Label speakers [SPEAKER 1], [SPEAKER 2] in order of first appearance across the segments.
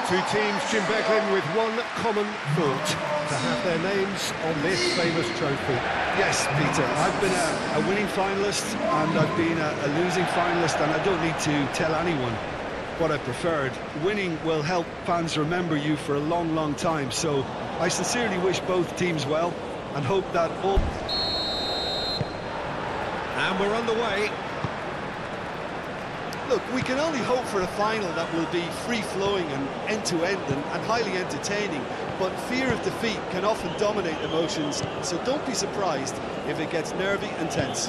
[SPEAKER 1] Two teams, Jim Beglin, with one common thought: to have their names on this famous trophy.
[SPEAKER 2] Yes, Peter, I've been a winning finalist and I've been a losing finalist, and I don't need to tell anyone what I preferred. Winning will help fans remember you for a long, long time, so I sincerely wish both teams well and hope that all...
[SPEAKER 1] And we're on the way.
[SPEAKER 2] Look, we can only hope for a final that will be free-flowing and end-to-end and highly entertaining, but fear of defeat can often dominate emotions, so don't be surprised if it gets nervy and tense.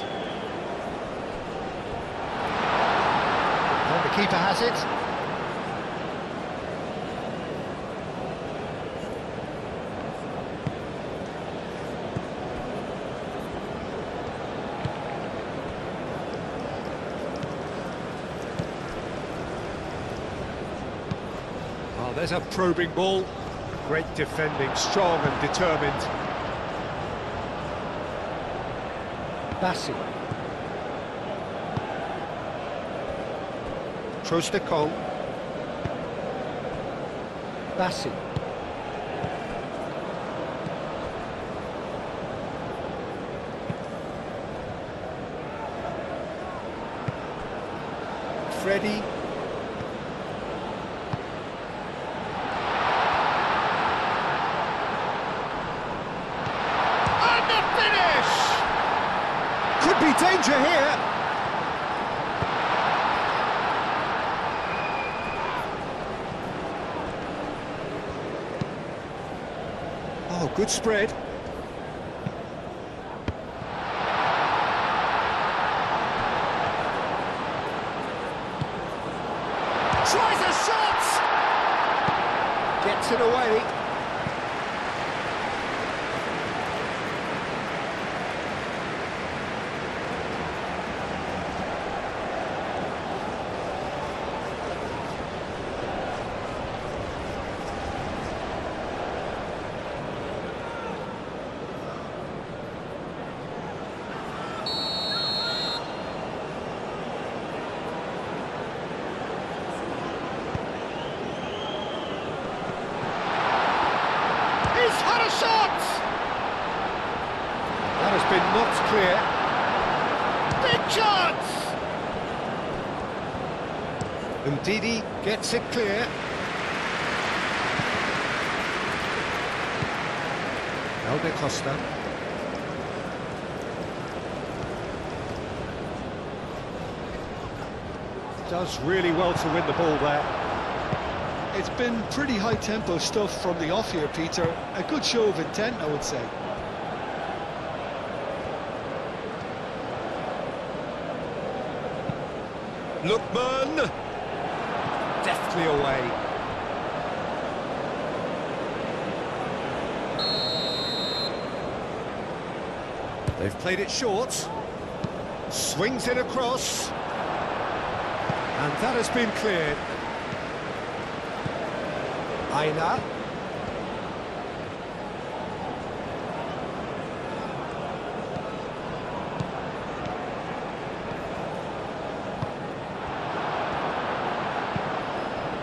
[SPEAKER 3] And the keeper has it.
[SPEAKER 1] Oh, there's a probing ball. Great defending, strong and determined.
[SPEAKER 3] Bassi.
[SPEAKER 1] Trostekong.
[SPEAKER 3] Bassi.
[SPEAKER 1] Freddie. Could be danger here. Oh, good spread. Tries a shot! Gets it away. He's had a shot! That has been knocked clear. Big chance! And Didi gets it clear. Elbe Costa. Does really well to win the ball there.
[SPEAKER 2] It's been pretty high-tempo stuff from the off here, Peter. A good show of intent, I would say.
[SPEAKER 1] Lookman! Deftly away. They've played it short. Swings it across. And that has been cleared. Aina.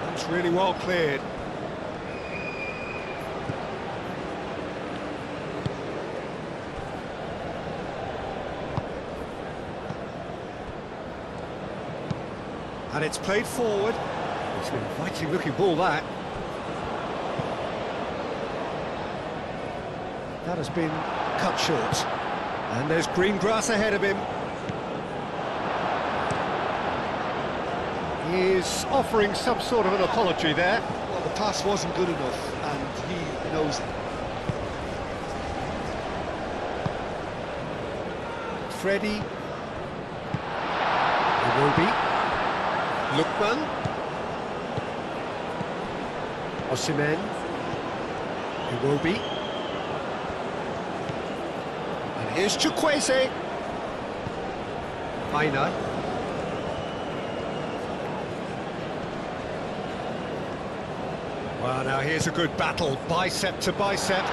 [SPEAKER 1] That's really well cleared. And it's played forward. It's an inviting looking ball, that. That has been cut short. And there's green grass ahead of him. He is offering some sort of an apology there.
[SPEAKER 2] Well, the pass wasn't good enough, and he knows it.
[SPEAKER 1] Freddie. Iwobi. Lookman. Osimhen. Iwobi. Here's Chukwueze. Aina. Well, now here's a good battle, bicep to bicep.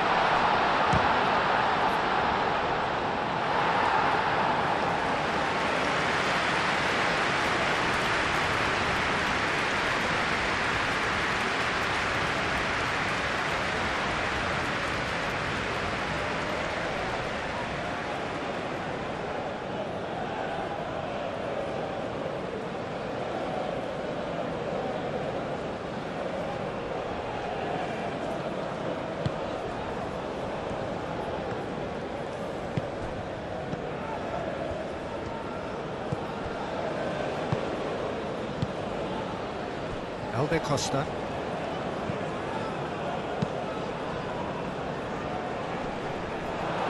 [SPEAKER 1] Costa.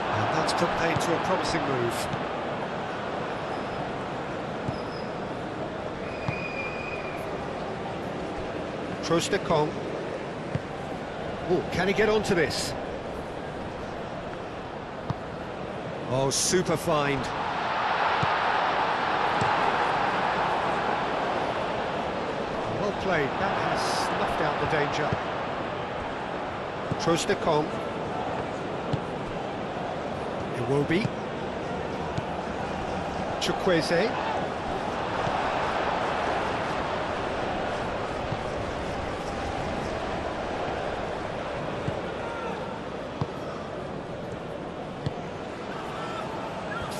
[SPEAKER 1] And that's put paid to a promising move. Trostekong. Oh, can he get onto this? Oh, super find. Well played, that has snuffed out the danger. Trostekong. Iwobi. Chukwueze.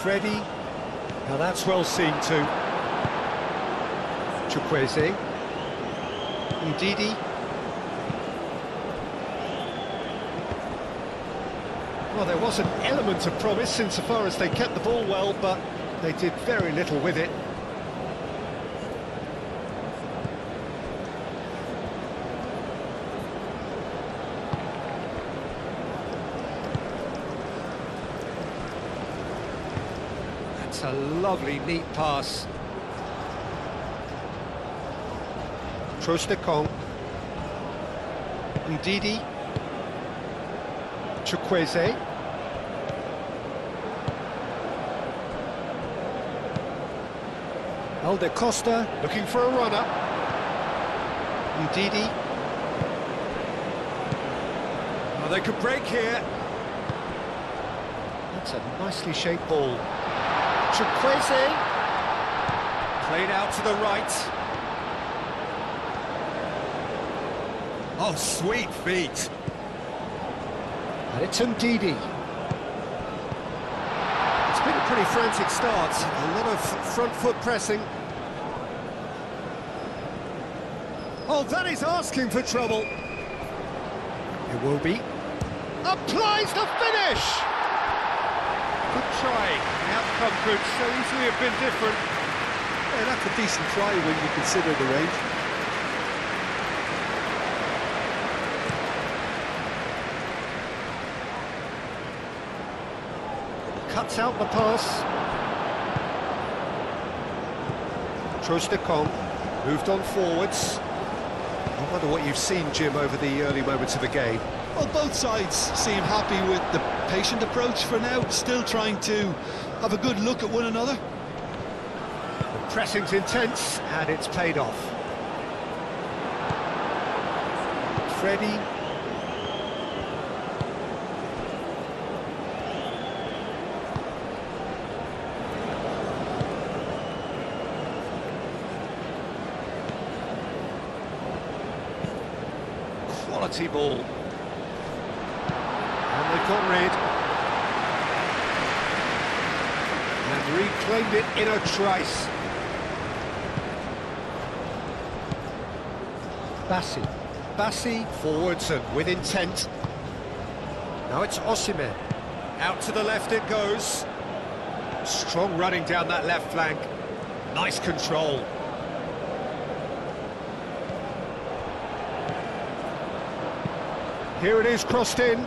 [SPEAKER 1] Freddie, now that's well seen too. Chukwueze, Ndidi. Well, there was an element of promise insofar as they kept the ball well, but they did very little with it. A lovely, neat pass. Trostekong. Ndidi. Chukwueze. Costa looking for a runner. Ndidi. Oh, they could break here. That's a nicely shaped ball. Chukwueze, played out to the right. Oh, sweet feet. And it's Ndidi. It's been a pretty frantic start, a lot of front foot pressing. Oh, that is asking for trouble. It will be. Applies the finish! Good try. The outcome could so easily have been different.
[SPEAKER 2] Yeah, that's a decent try when you consider the range.
[SPEAKER 1] Cuts out the pass. Trostekong moved on forwards. I wonder what you've seen, Jim, over the early moments of the game.
[SPEAKER 2] Well, both sides seem happy with the patient approach for now, still trying to have a good look at one another.
[SPEAKER 1] The pressing's intense, and it's paid off. Freddie. Quality ball. And they've got rid. And reclaimed it in a trice. Bassi forwards and with intent. Now it's Osimhen. Out to the left it goes. Strong running down that left flank. Nice control. Here it is, crossed in.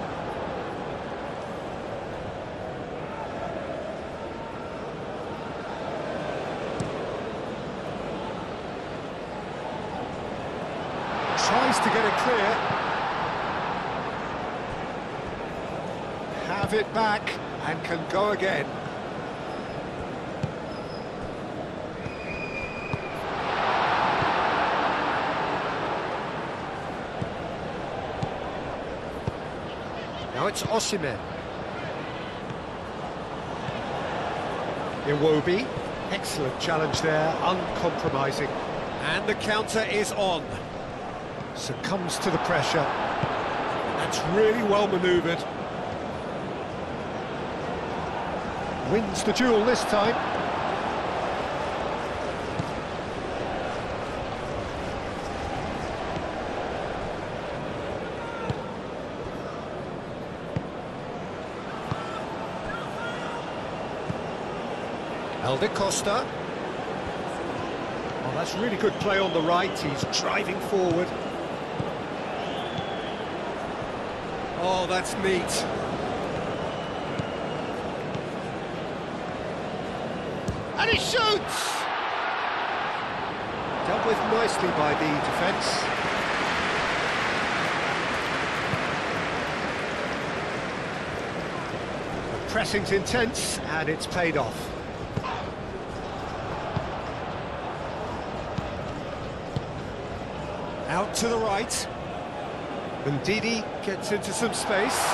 [SPEAKER 1] Tries to get it clear. Have it back and can go again. Now it's Osimhen. Iwobi. Excellent challenge there, uncompromising. And the counter is on. Succumbs to the pressure. That's really well manoeuvred. Wins the duel this time. Costa. Oh, That's really good play on the right, he's driving forward. Oh, that's neat. And he shoots! Dealt with nicely by the defence. The pressing's intense, and it's paid off. Out to the right. And Didi gets into some space.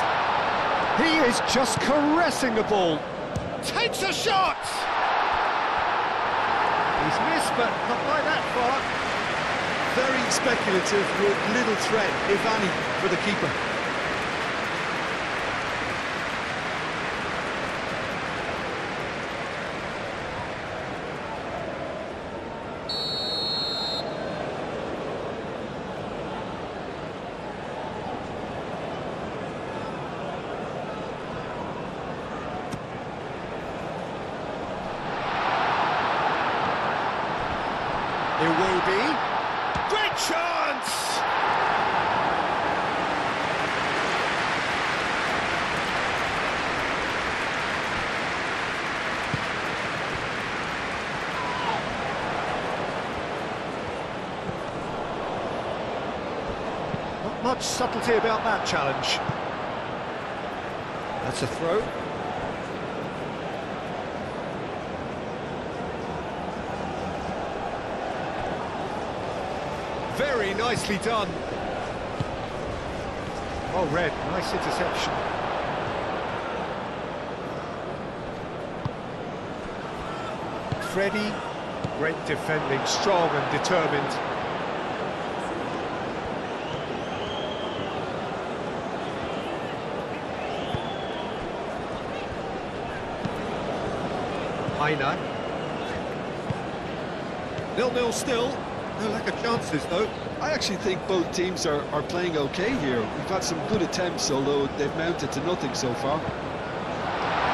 [SPEAKER 1] He is just caressing the ball. Takes a shot! He's missed, but not by that far.
[SPEAKER 2] Very speculative with little threat, if any, for the keeper.
[SPEAKER 1] It will be. Great chance! Not much subtlety about that challenge. That's a throw. Very nicely done. Oh, Red, nice interception. Freddie, great defending, strong and determined. Heiner. 0-0 still. No lack of chances, though.
[SPEAKER 2] I actually think both teams are playing okay here. We've had some good attempts, although they've mounted to nothing so far.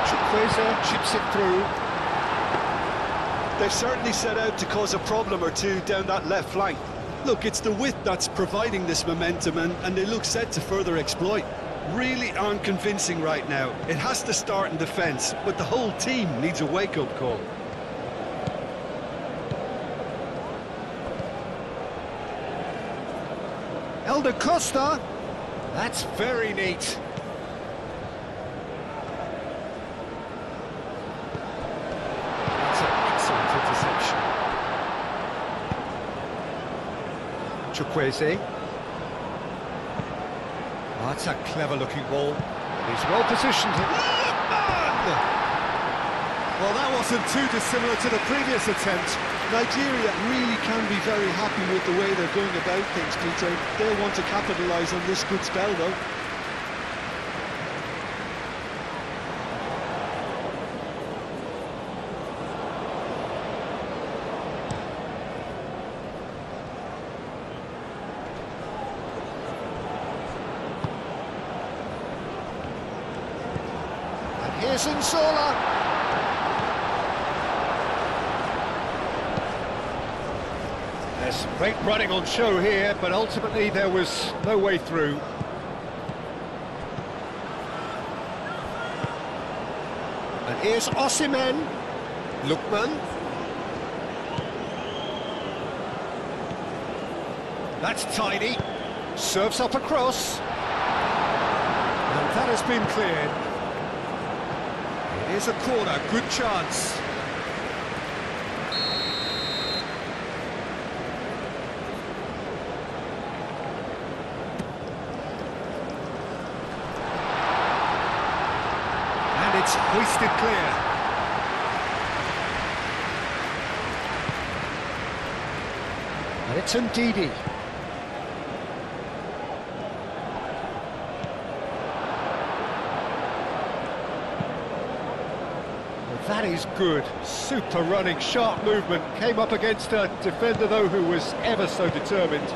[SPEAKER 1] Chukwueze chips it through.
[SPEAKER 2] They've certainly set out to cause a problem or two down that left flank. Look, it's the width that's providing this momentum, and they look set to further exploit. Really aren't convincing right now. It has to start in defence, but the whole team needs a wake-up call.
[SPEAKER 1] Elder Costa, that's very neat. That's an excellent interception. Chukwueze. Oh, that's a clever-looking ball. He's well positioned. Well, that wasn't too dissimilar to the previous attempt.
[SPEAKER 2] Nigeria really can be very happy with the way they're going about things, Peter. They'll want to capitalise on this good spell, though.
[SPEAKER 1] And here's ANGOLA. There's great running on show here, but ultimately there was no way through. And here's Osimhen. Lookman. That's tidy. Serves up across. And that has been cleared. It is a corner, good chance. It's hoisted clear. And it's Ndidi. Well, that is good. Super running, sharp movement. Came up against a defender, though, who was ever so determined.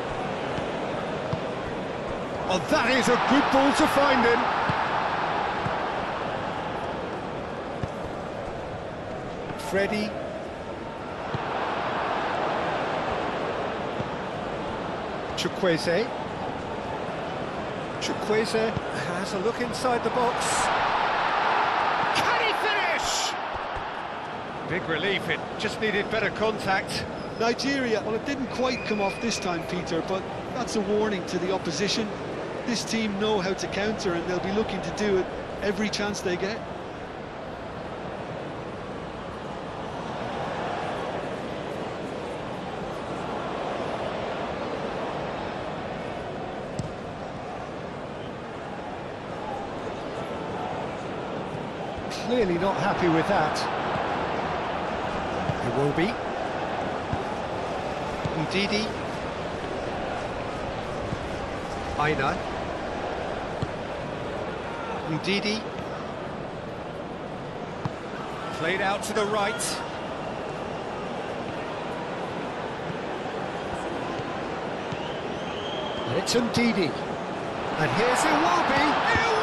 [SPEAKER 1] Well, that is a good ball to find him. Freddie. Chukwueze. Chukwueze has a look inside the box. Can he finish? Big relief, it just needed better contact.
[SPEAKER 2] Nigeria, well, it didn't quite come off this time, Peter, but that's a warning to the opposition. This team know how to counter, and they'll be looking to do it every chance they get.
[SPEAKER 3] Clearly not happy with that.
[SPEAKER 1] It will be. Ndidi. Aina. Ndidi. Played out to the right.
[SPEAKER 3] And it's Ndidi.
[SPEAKER 1] And here's Iwobi. Iwobi!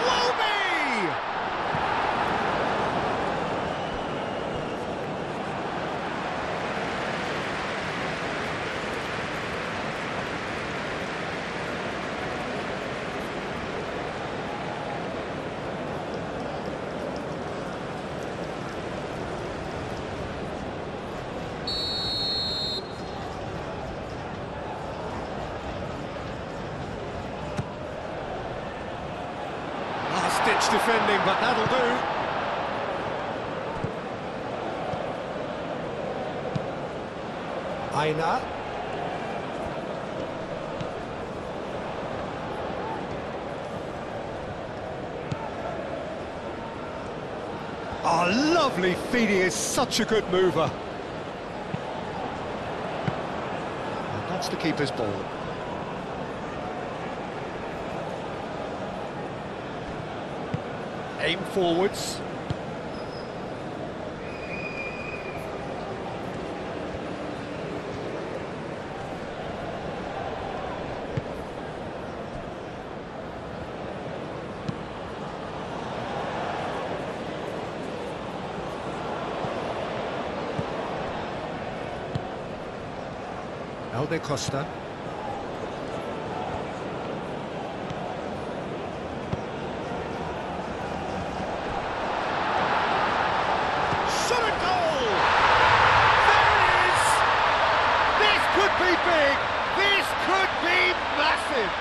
[SPEAKER 1] Last-ditch defending, but that'll do. Aina. Oh, lovely feed, he is such a good mover.
[SPEAKER 3] And that's the keeper's ball.
[SPEAKER 1] Aim forwards. Alde Costa. Shot a goal! There it is! This could be big! This could be massive!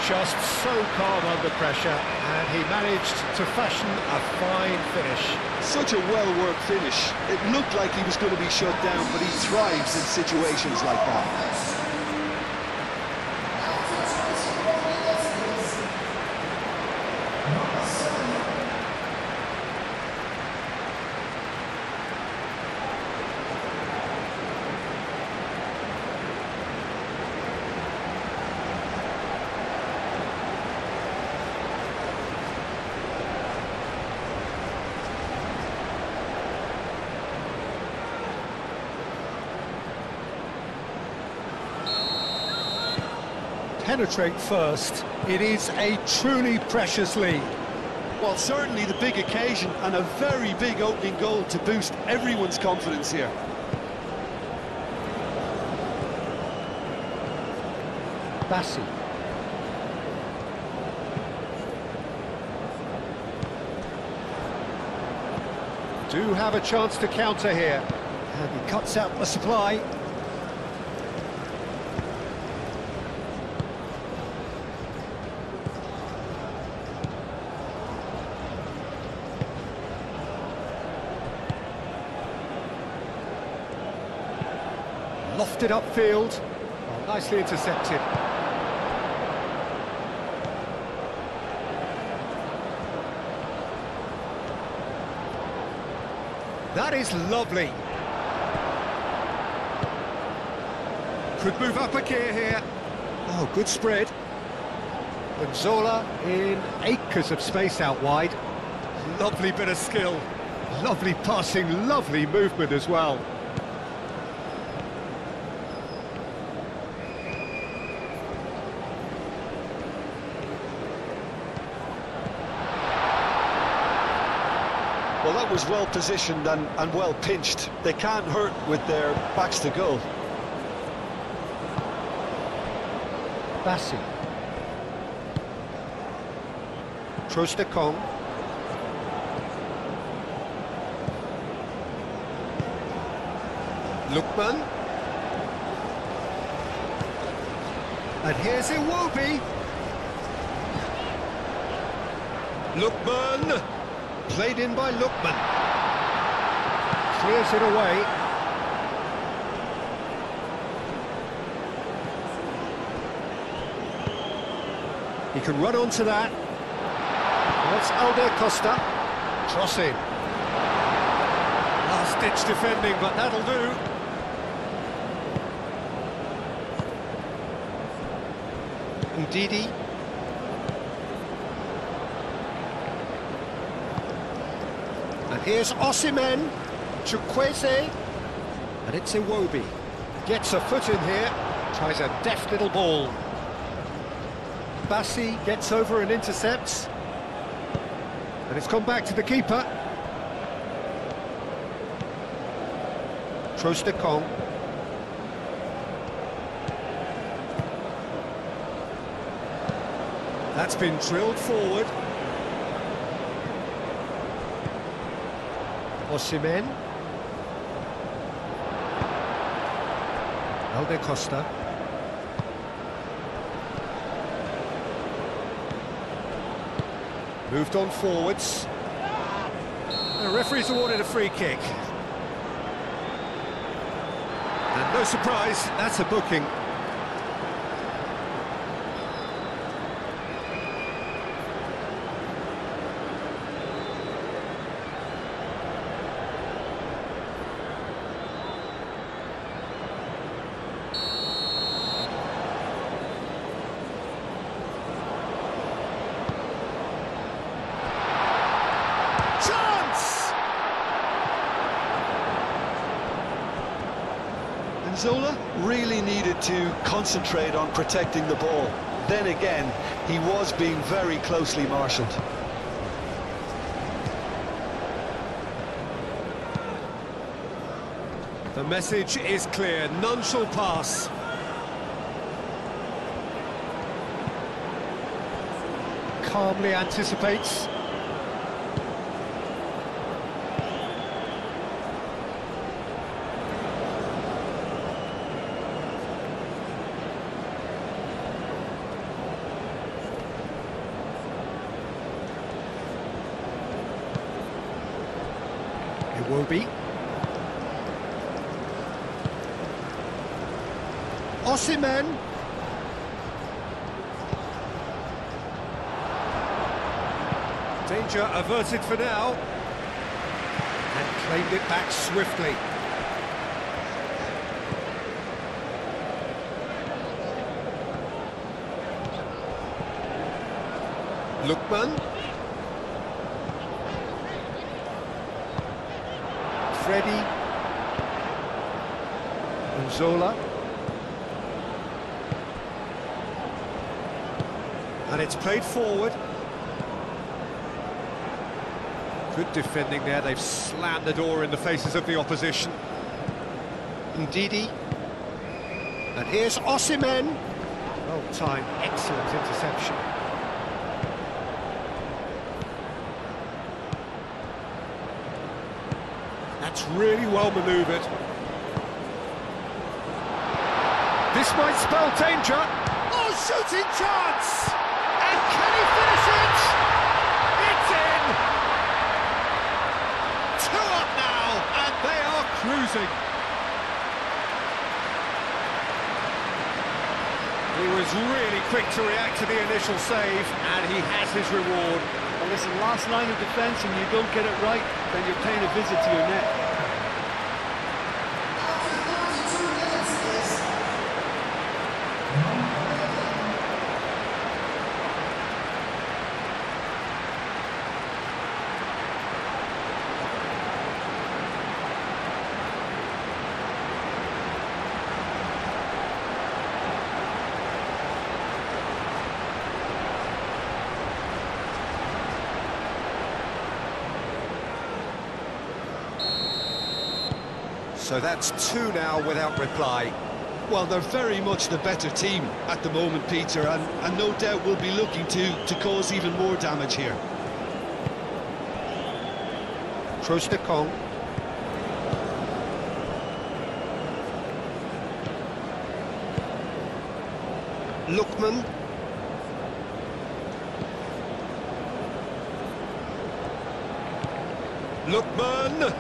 [SPEAKER 1] Just so calm under pressure, and he managed to fashion a fine finish.
[SPEAKER 2] Such a well-worked finish. It looked like he was going to be shut down, but he thrives in situations like that.
[SPEAKER 1] Penetrate first. It is a truly precious lead.
[SPEAKER 2] Well, certainly the big occasion and a very big opening goal to boost everyone's confidence here.
[SPEAKER 3] Bassi.
[SPEAKER 1] Do have a chance to counter here.
[SPEAKER 3] And he cuts out the supply.
[SPEAKER 1] Lofted upfield. Oh, nicely intercepted. That is lovely. Could move up a gear here. Oh, good spread. Gonzola in acres of space out wide. Lovely bit of skill. Lovely passing, lovely movement as well.
[SPEAKER 2] Well, that was well positioned and well pinched. They can't hurt with their backs to goal.
[SPEAKER 3] Bassi.
[SPEAKER 1] Troost-Ekong. Lookman. And here's Iwobi. Lookman. Played in by Lookman. Clears it away. He can run onto that. That's Alder Costa. Crossing. Last-ditch defending, but that'll do. Ndidi. And here's Osimhen. Chukwueze. And it's Iwobi. Gets a foot in here. Tries a deft little ball. Bassi gets over and intercepts. And it's gone back to the keeper. Troost-Ekong. That's been drilled forward. Osimhen. Alder Costa. Moved on forwards. The referee's awarded a free kick. And no surprise, that's a booking.
[SPEAKER 2] Zola really needed to concentrate on protecting the ball. Then again, he was being very closely marshalled.
[SPEAKER 1] The message is clear, none shall pass. Calmly anticipates. Iwobi. Osimhen. Danger averted for now. And claimed it back swiftly. Lookman. Freddy. Zola. And it's played forward. Good defending there, they've slammed the door in the faces of the opposition. Ndidi. And here's Osimhen. Well timed, excellent interception. That's really well manoeuvred. This might spell danger. Oh, shooting chance! And can he finish it? It's in! 2 up now, and they are cruising. He was really quick to react to the initial save, and he has his reward.
[SPEAKER 2] Well, listen, last line of defence, and you don't get it right, then you're paying a visit to your net.
[SPEAKER 1] So that's two now without reply.
[SPEAKER 2] Well, they're very much the better team at the moment, Peter, and no doubt will be looking to cause even more damage here.
[SPEAKER 1] Trostekong. Lookman. Lookman!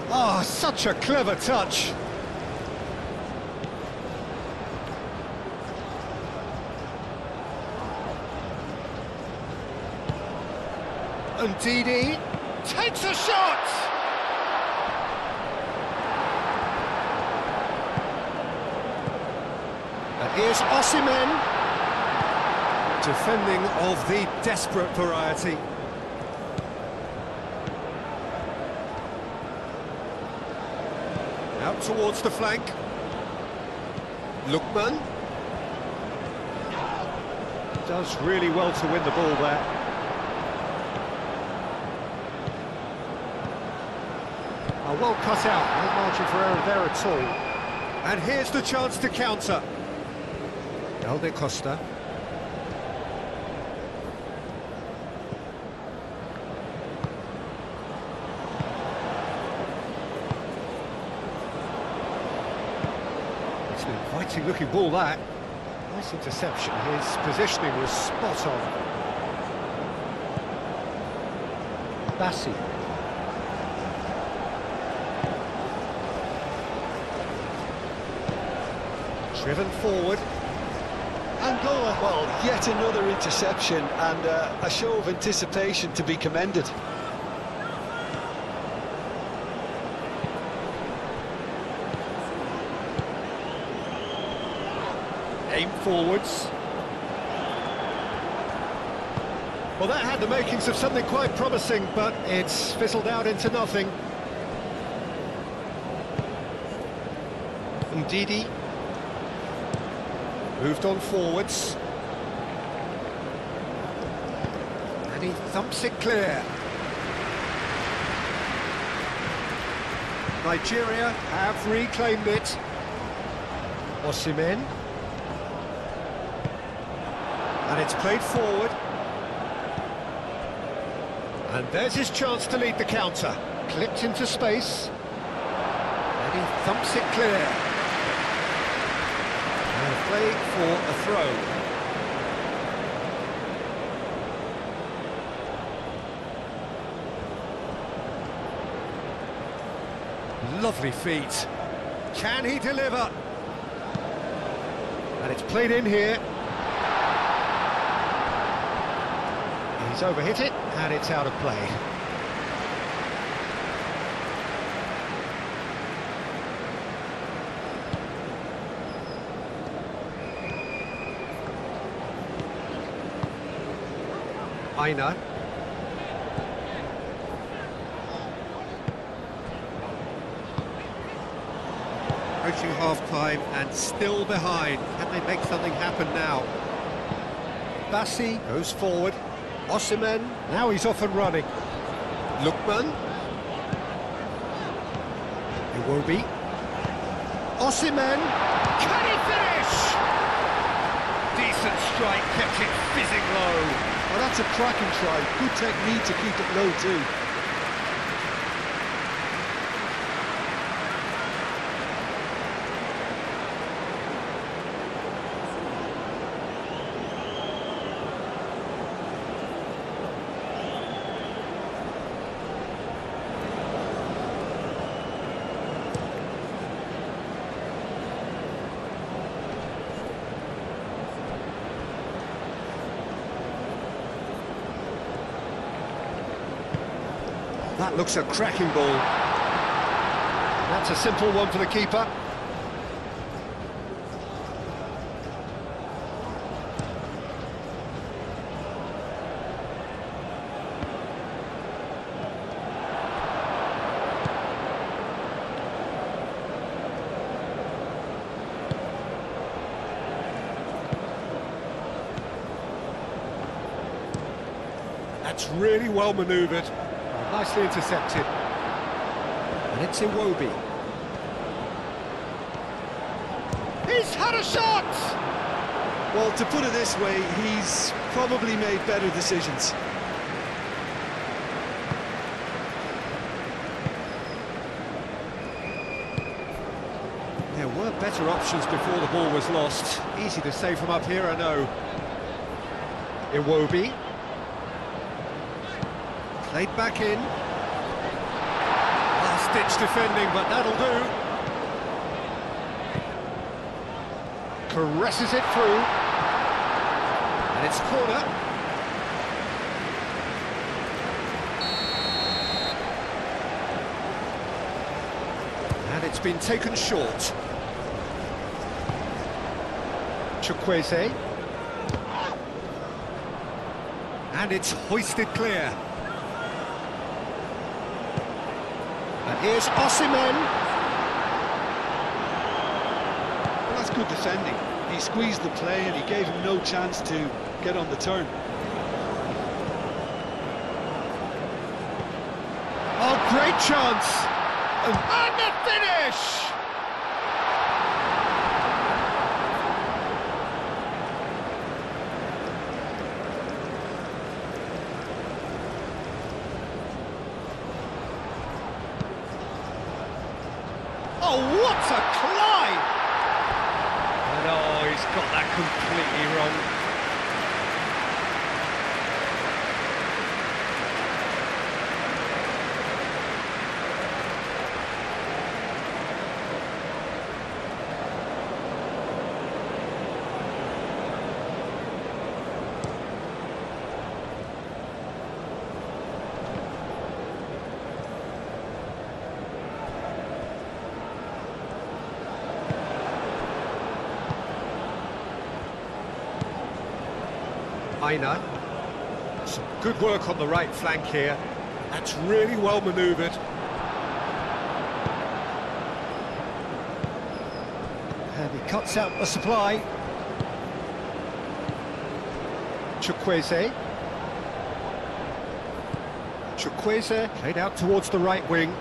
[SPEAKER 1] Ah, such a clever touch. And Didi takes a shot! And here's Osimhen. Defending of the desperate variety. Out towards the flank. Lookman. Does really well to win the ball there. Well cut out, no margin for error there at all. And here's the chance to counter. Alde Costa. It's an inviting looking ball, that. Nice interception, his positioning was spot on.
[SPEAKER 3] Bassi.
[SPEAKER 1] Driven forward.
[SPEAKER 2] ANGOLA, well, yet another interception and a show of anticipation to be commended.
[SPEAKER 1] Aim forwards. Well, that had the makings of something quite promising, but it's fizzled out into nothing. And Didi. Moved on forwards. And he thumps it clear. Nigeria have reclaimed it. Osimhen. And it's played forward. And there's his chance to lead the counter. Clipped into space. And he thumps it clear. Play for a throw. Lovely feet. Can he deliver? And it's played in here. He's overhit it, and it's out of play. Aina. Approaching half-time and still behind. Can they make something happen now? Bassi goes forward. Osimhen, now he's off and running. Lookman. Iwobi. Osimhen. Can he finish? Decent strike, kept it fizzing low.
[SPEAKER 2] Well, that's a cracking try. Good technique to keep it low too.
[SPEAKER 1] That looks a cracking ball. That's a simple one for the keeper. That's really well manoeuvred. Nicely intercepted. And it's Iwobi. He's had a shot!
[SPEAKER 2] Well, to put it this way, he's probably made better decisions.
[SPEAKER 1] There were better options before the ball was lost. Easy to say from up here, I know. Iwobi. Played back in. Last-ditch defending, but that'll do. Caresses it through. And it's corner. And it's been taken short. Chukwueze. And it's hoisted clear. And here's Osimhen.
[SPEAKER 2] Well, that's good defending. He squeezed the play and he gave him no chance to get on the turn.
[SPEAKER 1] Oh, great chance! And the finish! Oh, what a climb! And oh, he's got that completely wrong. Aina. Some good work on the right flank here. That's really well manoeuvred. And he cuts out the supply. Chukwueze. Chukwueze played out towards the right wing.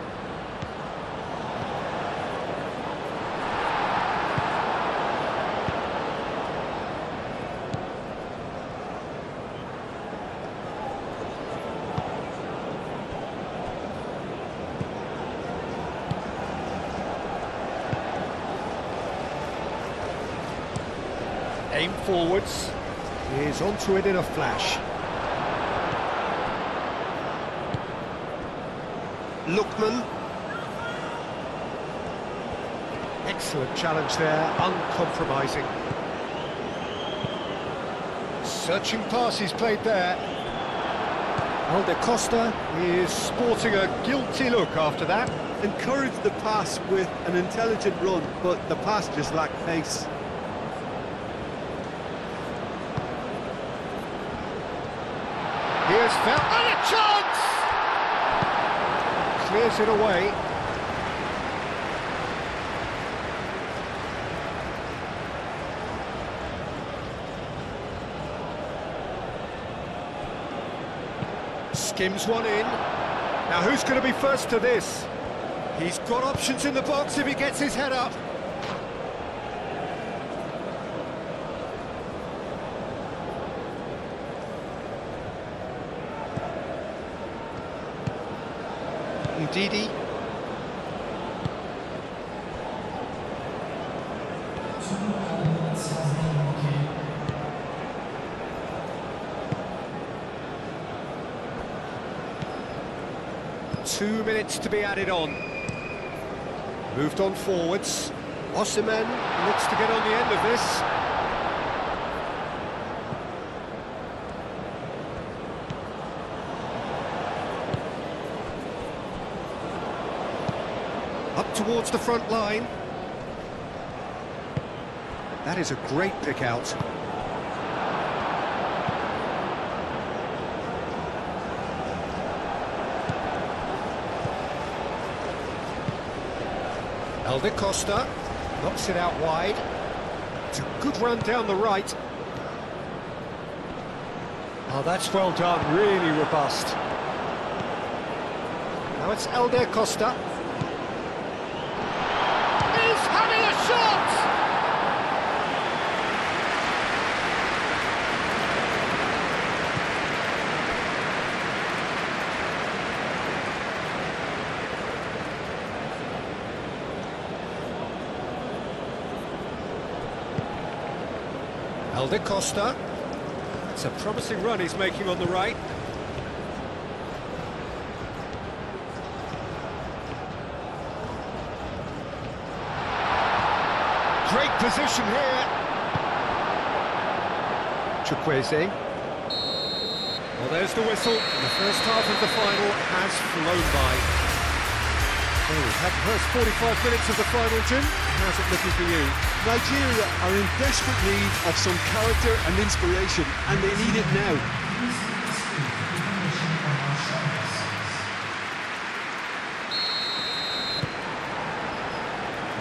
[SPEAKER 1] Aim forwards, is onto it in a flash. Lookman. Excellent challenge there, uncompromising. Searching pass he's played there. Alde Costa is sporting a guilty look after that.
[SPEAKER 2] Encouraged the pass with an intelligent run, but the pass just lacked pace.
[SPEAKER 1] Here's Fell, and a chance! Clears it away. Skims one in. Now who's going to be first to this? He's got options in the box if he gets his head up. Ndidi. Two minutes to be added on. Moved on forwards. Osimhen looks to get on the end of this. Up towards the front line. That is a great pick out. Alde Costa knocks it out wide. It's a good run down the right. Oh, that's well done, really robust. Now it's Alde Costa. He's having a shot! Helder Costa. It's a promising run he's making on the right. Great position here. Chukwueze. Well, there's the whistle. The first half of the final has flown by. Well, we've had the first 45 minutes of the final, Jim. How's it looking for you?
[SPEAKER 2] Nigeria are in desperate need of some character and inspiration, and they need it now.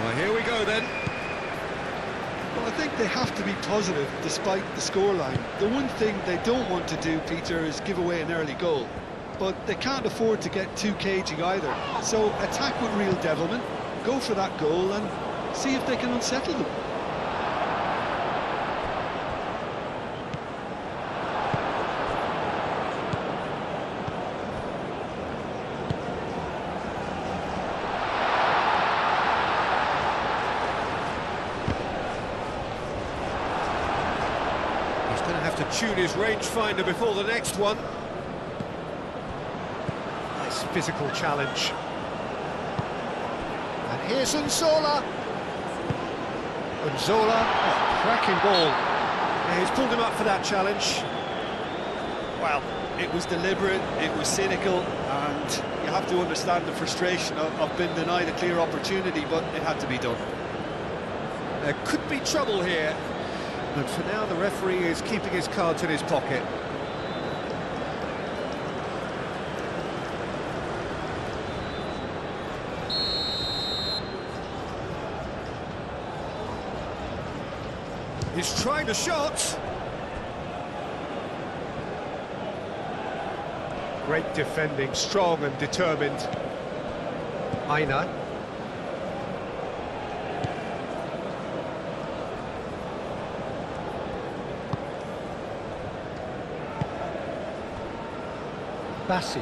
[SPEAKER 1] Well, here we go then.
[SPEAKER 2] Well, I think they have to be positive despite the scoreline. The one thing they don't want to do, Peter, is give away an early goal. But they can't afford to get too cagey either. So attack with real devilment, go for that goal and see if they can unsettle them.
[SPEAKER 1] He's going to have to tune his rangefinder before the next one. Physical challenge. And here's Nzola. Nzola, cracking ball. Yeah, he's pulled him up for that challenge.
[SPEAKER 2] Well, it was deliberate, it was cynical, and you have to understand the frustration of being denied a clear opportunity, but it had to be done.
[SPEAKER 1] There could be trouble here, but for now the referee is keeping his cards in his pocket. He's trying the shot. Great defending, strong and determined. Aina.
[SPEAKER 3] Bassi.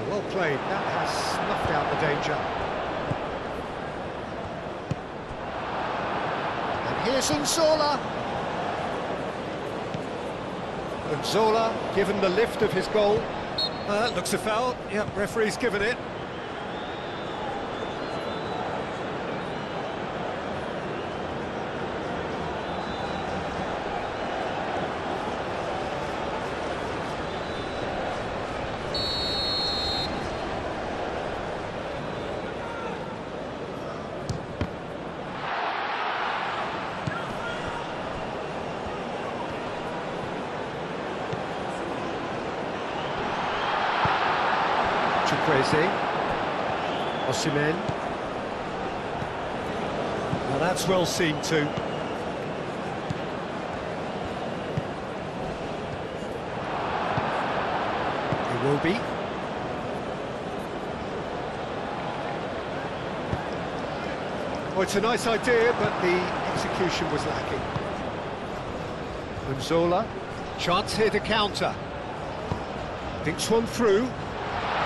[SPEAKER 1] Well played, that has snuffed out the danger. And here's Nzola. Nzola given the lift of his goal. That looks a foul. Yep, referee's given it. Chukwueze. Osimhen. Well, that's well seen too. Iwobi. Oh, it's a nice idea, but the execution was lacking. Nzola. Chance here to counter. Thinks one through.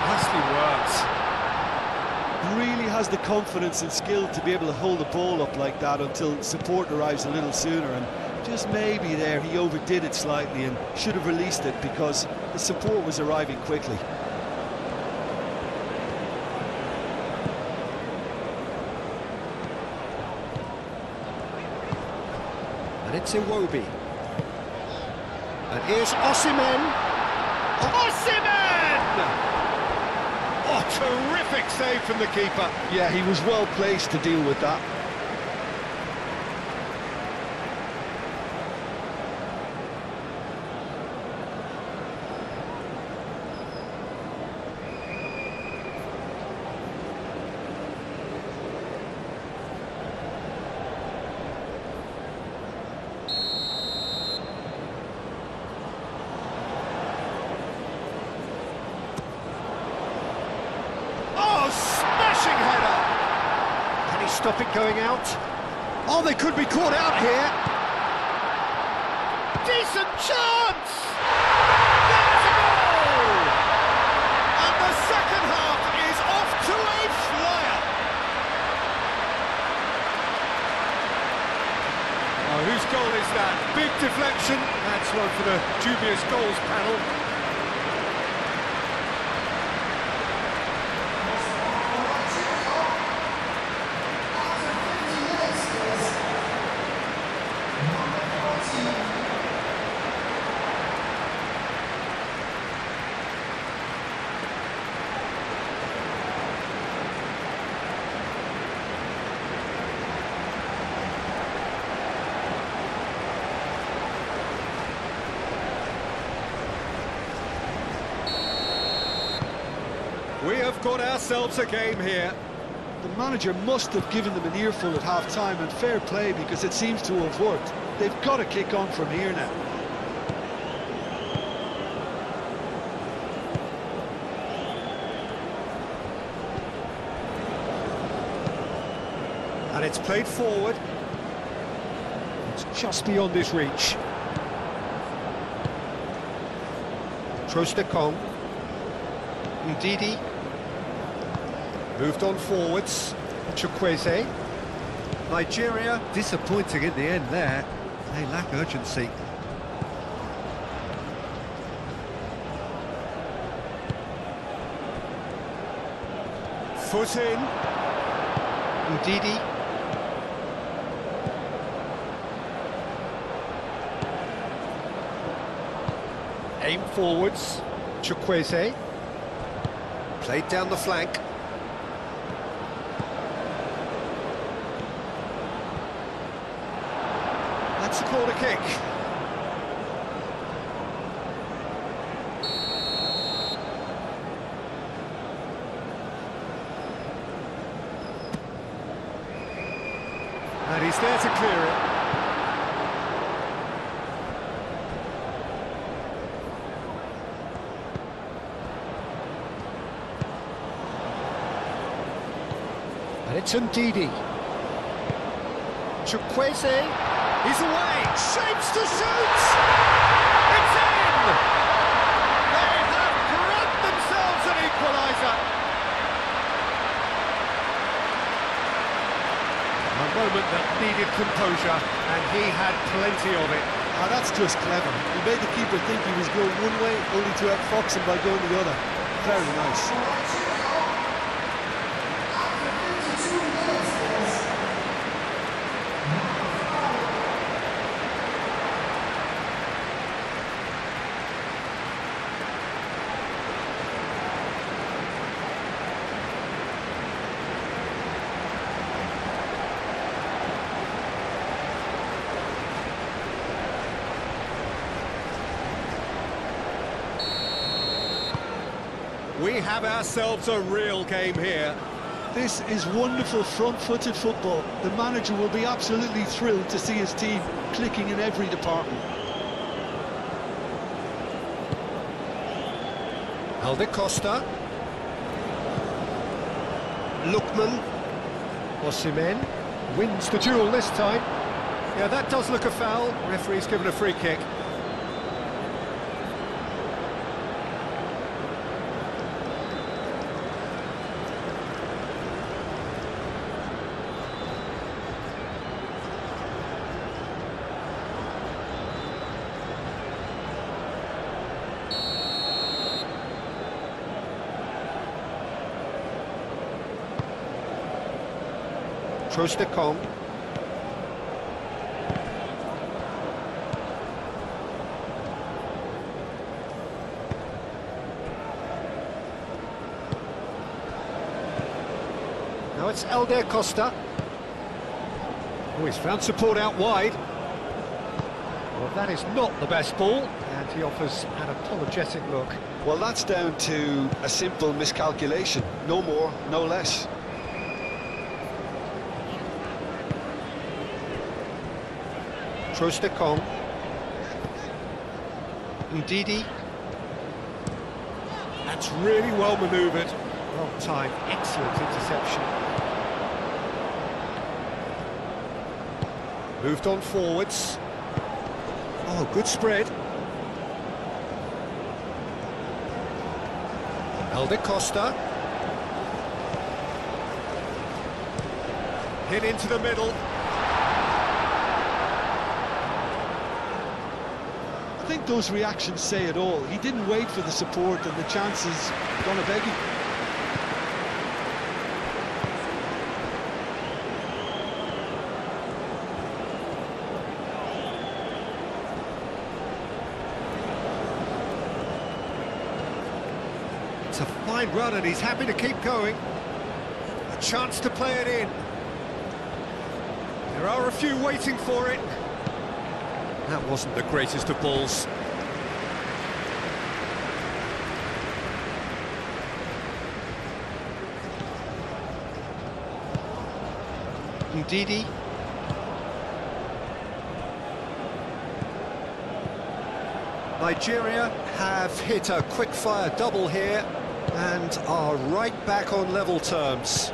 [SPEAKER 1] Nicely worked.
[SPEAKER 2] Really has the confidence and skill to be able to hold the ball up like that until support arrives a little sooner, and just maybe there he overdid it slightly and should have released it because the support was arriving quickly.
[SPEAKER 1] And it's Iwobi. And here's Osimhen. Osimhen! Oh, terrific save from the keeper.
[SPEAKER 2] Yeah, he was well placed to deal with that.
[SPEAKER 1] stop it going out. Oh, they could be caught out here. Decent chance! There's a goal! And the second half is off to a flyer. Oh, whose goal is that? Big deflection. That's one for the dubious goals panel. We have got ourselves a game here.
[SPEAKER 2] The manager must have given them an earful at half-time, and fair play, because it seems to have worked. They've got to kick on from here now.
[SPEAKER 1] And it's played forward. It's just beyond his reach. Trostekong. Ndidi. Moved on forwards. Chukwueze. Nigeria disappointing in the end there. They lack urgency. Foot in. Ndidi. Aim forwards. Chukwueze. Played down the flank. That's a corner kick. And he's there to clear it. And it's Ndidi. Chukwueze. He's away. Shapes to shoot. It's in. They have grabbed themselves an equaliser. A moment that needed composure, and he had plenty of it.
[SPEAKER 2] Oh, that's just clever. He made the keeper think he was going one way, only to outfox him by going the other. Very nice.
[SPEAKER 1] We have ourselves a real game here.
[SPEAKER 2] This is wonderful front-footed football. The manager will be absolutely thrilled to see his team clicking in every department.
[SPEAKER 1] Alde Costa. Lookman. Osimhen wins the duel this time. Yeah, that does look a foul. Referee's given a free kick. Trostekong. Now it's Alde Costa. Oh, he's found support out wide. Well, that is not the best ball, and he offers an apologetic look.
[SPEAKER 2] Well, that's down to a simple miscalculation. No more, no less.
[SPEAKER 1] Trostekong. Ndidi. That's really well manoeuvred. Well timed, excellent interception. Moved on forwards. Oh, good spread. Costa. Hit into the middle.
[SPEAKER 2] I think those reactions say it all. He didn't wait for the support, and the chances gonna beg him.
[SPEAKER 1] It's a fine run and he's happy to keep going. A chance to play it in. There are a few waiting for it. That wasn't the greatest of balls. Ndidi. Nigeria have hit a quick-fire double here and are right back on level terms.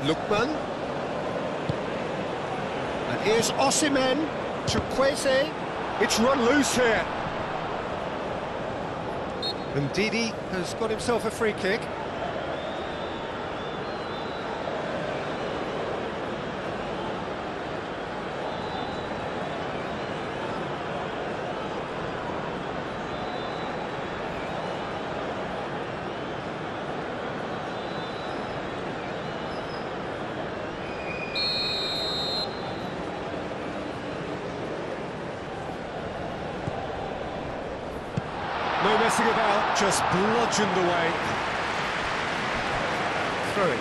[SPEAKER 1] Lookman. And here's Osimhen. Chukwueze. It's run loose here. And Ndidi has got himself a free kick. No messing about, just bludgeoned away. Through it.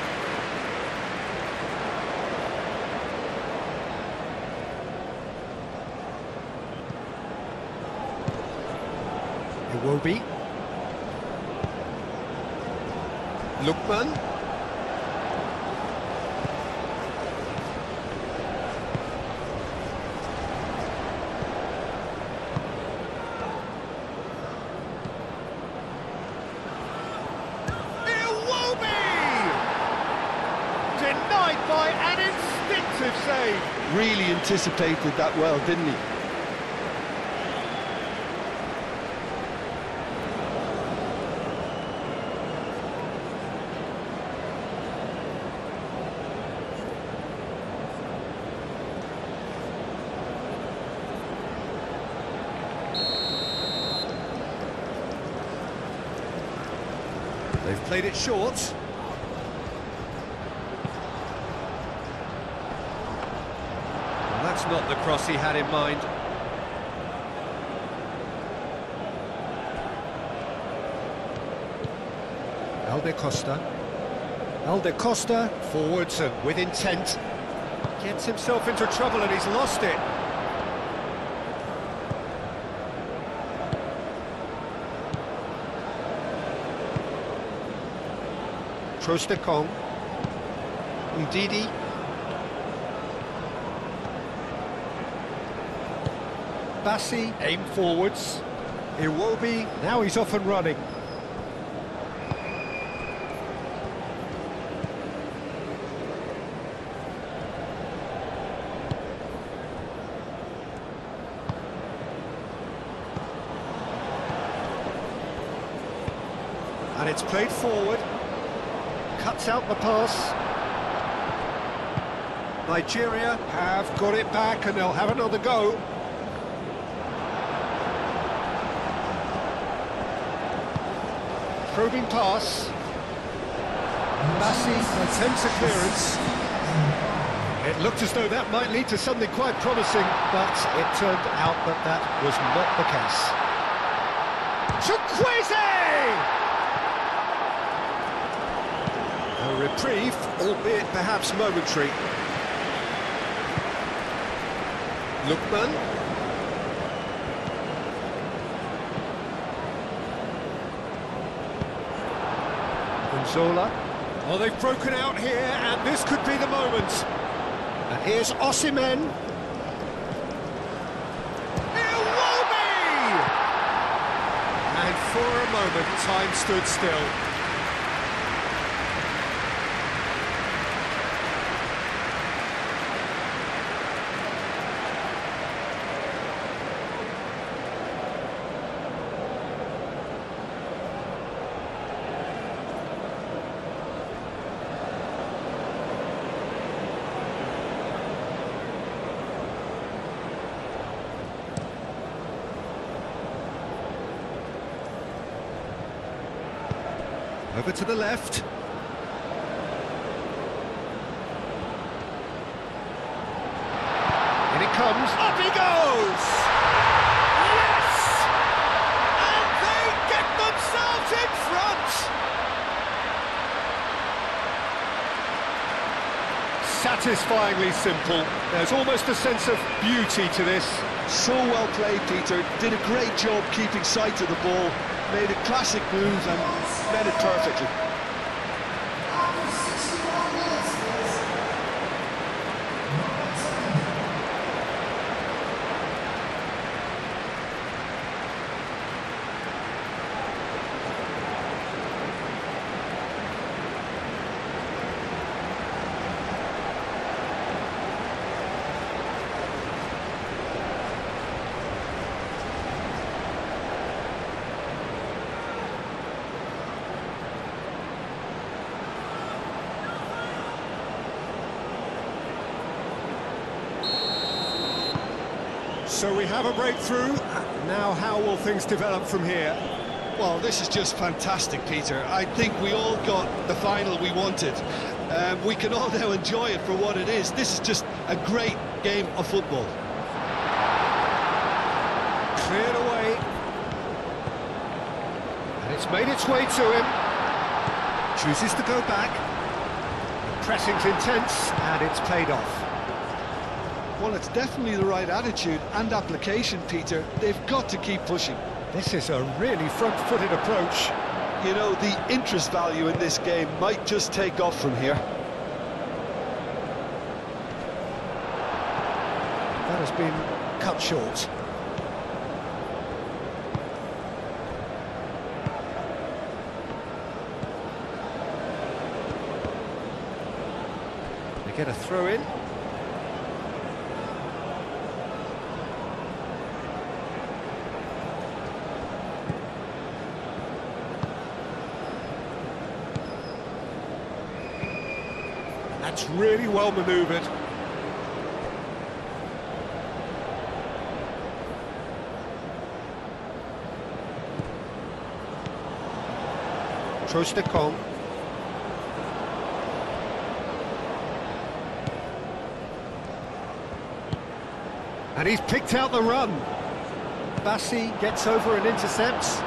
[SPEAKER 1] Iwobi. Lookman. Denied by an instinctive save.
[SPEAKER 2] Really anticipated that well, didn't he?
[SPEAKER 1] They've played it short. That's not the cross he had in mind. Costa forwards and with intent. Gets himself into trouble and he's lost it. Trostekong. Ndidi. Bassi, aim forwards. Iwobi, now he's off and running. And it's played forward. Cuts out the pass. Nigeria have got it back and they'll have another go. Probing pass. Bassi attempts a clearance. It looked as though that might lead to something quite promising, but it turned out that that was not the case. Chukwueze! A reprieve, albeit perhaps momentary. Lookman. Zola. Oh, they've broken out here, and this could be the moment. And here's Osimhen. Iwobi! And for a moment, time stood still. Over to the left. In it comes. Up he goes! Yes! And they get themselves in front! Satisfyingly simple. There's almost a sense of beauty to this.
[SPEAKER 2] So well played, Peter. Did a great job keeping sight of the ball. Made a classic move and read it perfectly.
[SPEAKER 1] So we have a breakthrough. Now how will things develop from here?
[SPEAKER 2] Well, this is just fantastic, Peter. I think we all got the final we wanted. We can all now enjoy it for what it is. This is just a great game of football.
[SPEAKER 1] Cleared away. And it's made its way to him. Chooses to go back. Pressing's intense, and it's paid off.
[SPEAKER 2] Well, it's definitely the right attitude and application, Peter. They've got to keep pushing.
[SPEAKER 1] This is a really front-footed approach.
[SPEAKER 2] You know, the interest value in this game might just take off from here.
[SPEAKER 1] That has been cut short. They get a throw in. That's really well manoeuvred. Trostekong. And he's picked out the run. Bassi gets over and intercepts.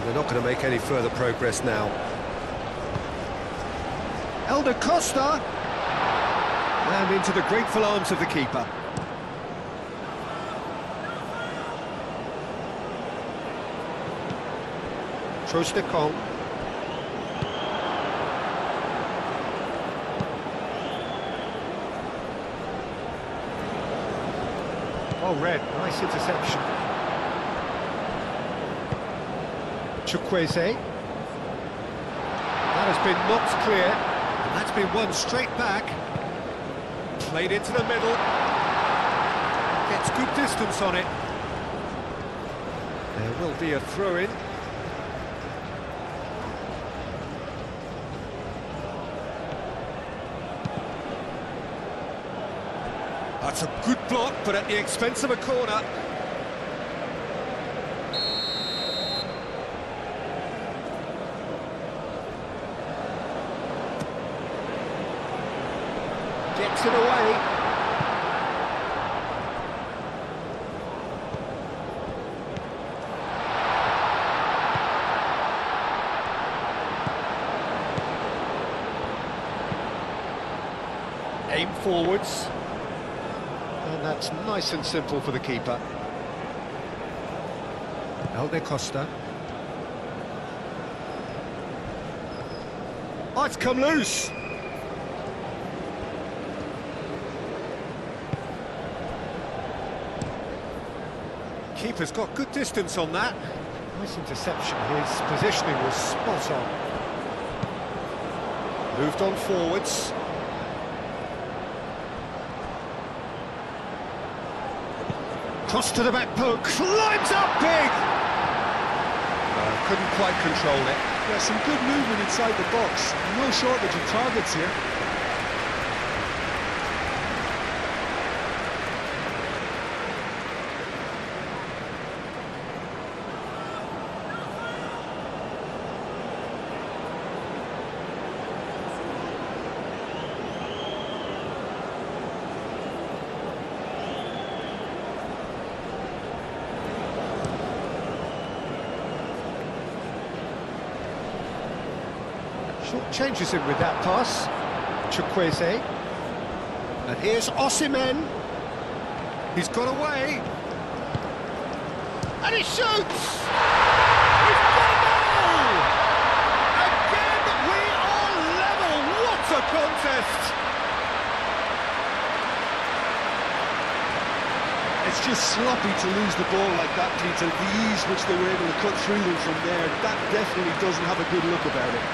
[SPEAKER 1] They're not going to make any further progress now. Elder Costa! And into the grateful arms of the keeper. Trostekong. Oh, red. Nice interception. Chukwueze. That has been knocked clear, and that's been won straight back. Played into the middle. Gets good distance on it. There will be a throw-in. That's a good block, but at the expense of a corner. Gets it away. Aim forwards. And that's nice and simple for the keeper. Elder Costa. Oh, it's come loose. Keeper's got good distance on that. Nice interception. His positioning was spot on. Moved on forwards. Cross to the back post. Climbs up big! Couldn't quite control it.
[SPEAKER 2] Yeah, some good movement inside the box. No shortage of targets here.
[SPEAKER 1] Short changes him with that pass. Chukwueze. And here's Osimhen. He's got away. And he shoots! He's got a goal! Again, we are level. What a contest!
[SPEAKER 2] It's just sloppy to lose the ball like that, Peter. The ease which they were able to cut through them from there, that definitely doesn't have a good look about it.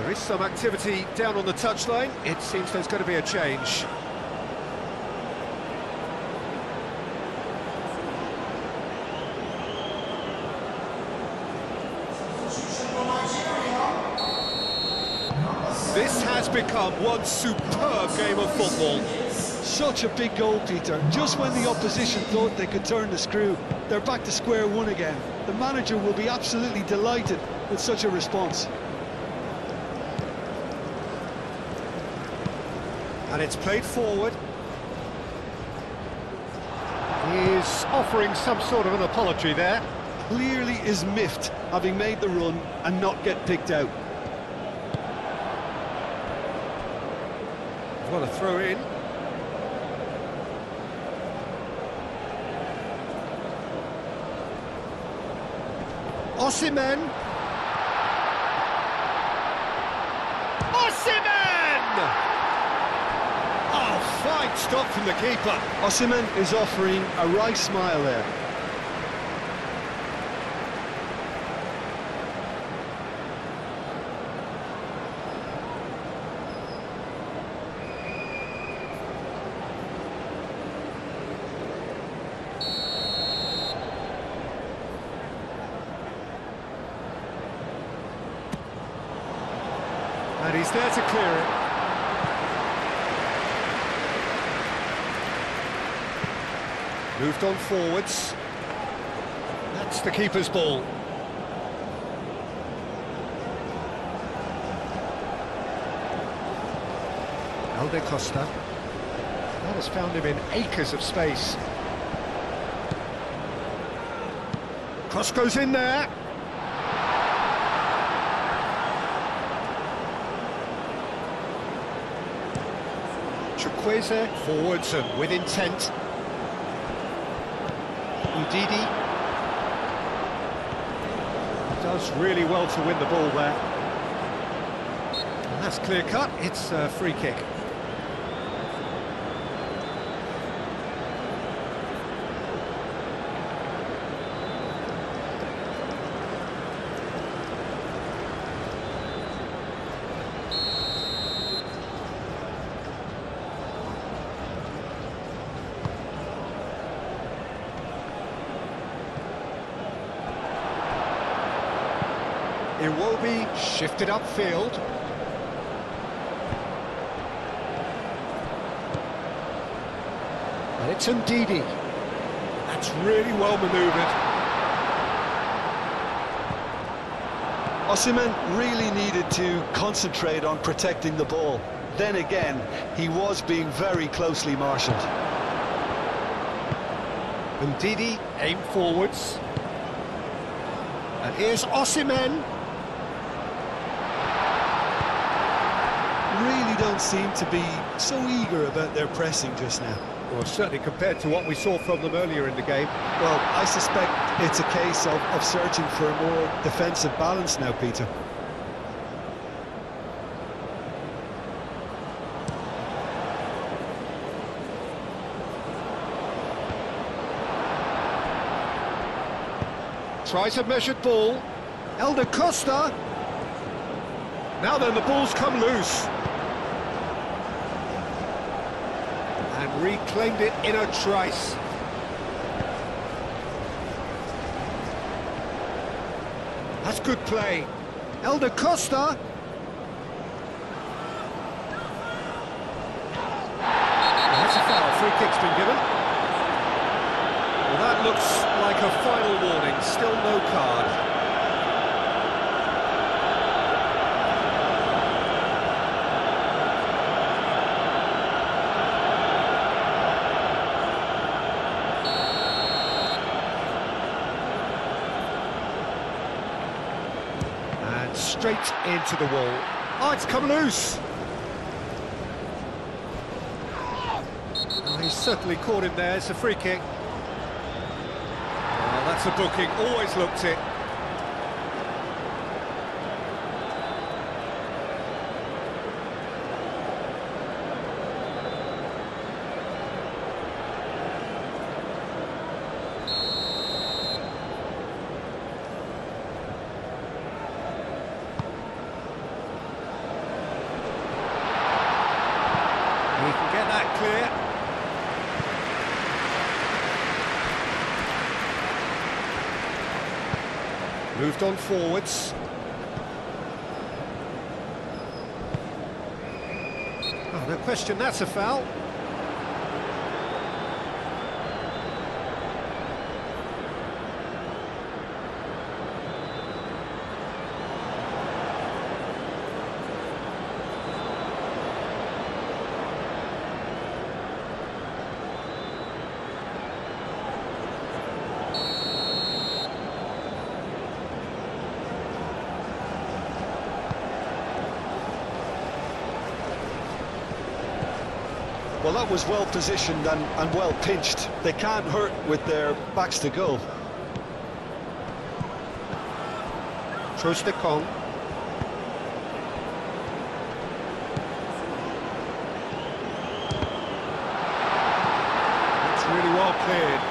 [SPEAKER 1] There is some activity down on the touchline. It seems there's going to be a change. This has become one superb game of football.
[SPEAKER 2] Such a big goal, Peter. Just when the opposition thought they could turn the screw, they're back to square one again. The manager will be absolutely delighted with such a response.
[SPEAKER 1] And it's played forward. He's offering some sort of an apology there.
[SPEAKER 2] Clearly is miffed, having made the run and not get picked out.
[SPEAKER 1] Well, a throw in. Osimhen. Osimhen! Oh, fine stop from the keeper.
[SPEAKER 2] Osimhen is offering a wry smile there.
[SPEAKER 1] And he's there to clear it. Moved on forwards. That's the keeper's ball. Costa. That has found him in acres of space. Cross goes in there. Chukwueze forwards and with intent. Udidi does really well to win the ball there. And that's clear cut, it's a free kick. Iwobi shifted upfield. And it's Ndidi. That's really well manoeuvred.
[SPEAKER 2] Osimhen really needed to concentrate on protecting the ball. Then again, he was being very closely marshalled.
[SPEAKER 1] Ndidi aimed forwards. And here's Osimhen.
[SPEAKER 2] Really don't seem to be so eager about their pressing just now.
[SPEAKER 1] Well, certainly compared to what we saw from them earlier in the game.
[SPEAKER 2] Well, I suspect it's a case of searching for a more defensive balance now, Peter.
[SPEAKER 1] Tries a measured ball. Costa. Now then, the ball's come loose. And reclaimed it in a trice. That's good play. Elder Costa. That's a foul. Free kick's been given. Well, that looks like a final warning. Still no card. And straight into the wall. Oh, it's come loose. Oh, he's certainly caught him there. It's a free kick. Oh, that's a booking. Always looked it. He can get that clear. Moved on forwards. Oh, no question, that's a foul.
[SPEAKER 2] Well, that was well positioned and well pinched. They can't hurt with their backs to goal.
[SPEAKER 1] Trostekong. It's really well cleared.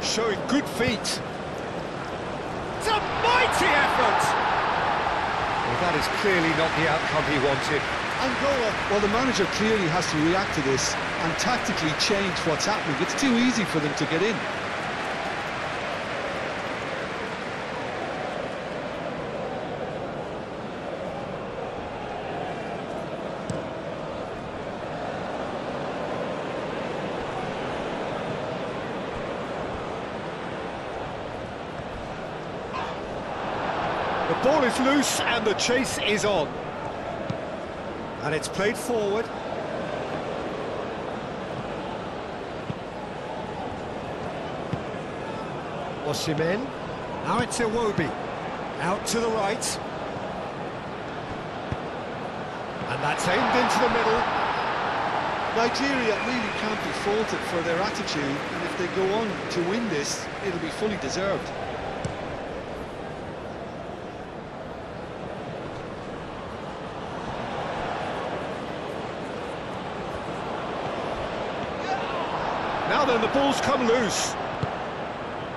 [SPEAKER 1] Showing good feet. It's a mighty effort! Well, that is clearly not the outcome he wanted.
[SPEAKER 2] Angola, well, the manager clearly has to react to this and tactically change what's happening. It's too easy for them to get in.
[SPEAKER 1] The ball is loose and the chase is on. And it's played forward. Osimhen. Now it's Iwobi. Out to the right. And that's aimed into the middle.
[SPEAKER 2] Nigeria really can't be faulted for their attitude, and if they go on to win this, it'll be fully deserved.
[SPEAKER 1] Now then, the ball's come loose.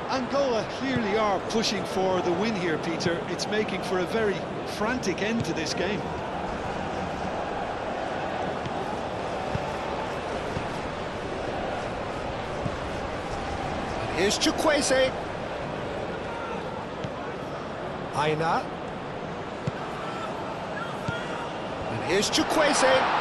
[SPEAKER 2] Angola clearly are pushing for the win here, Peter. It's making for a very frantic end to this game.
[SPEAKER 1] And here's Chukwueze. Aina. And here's Chukwueze.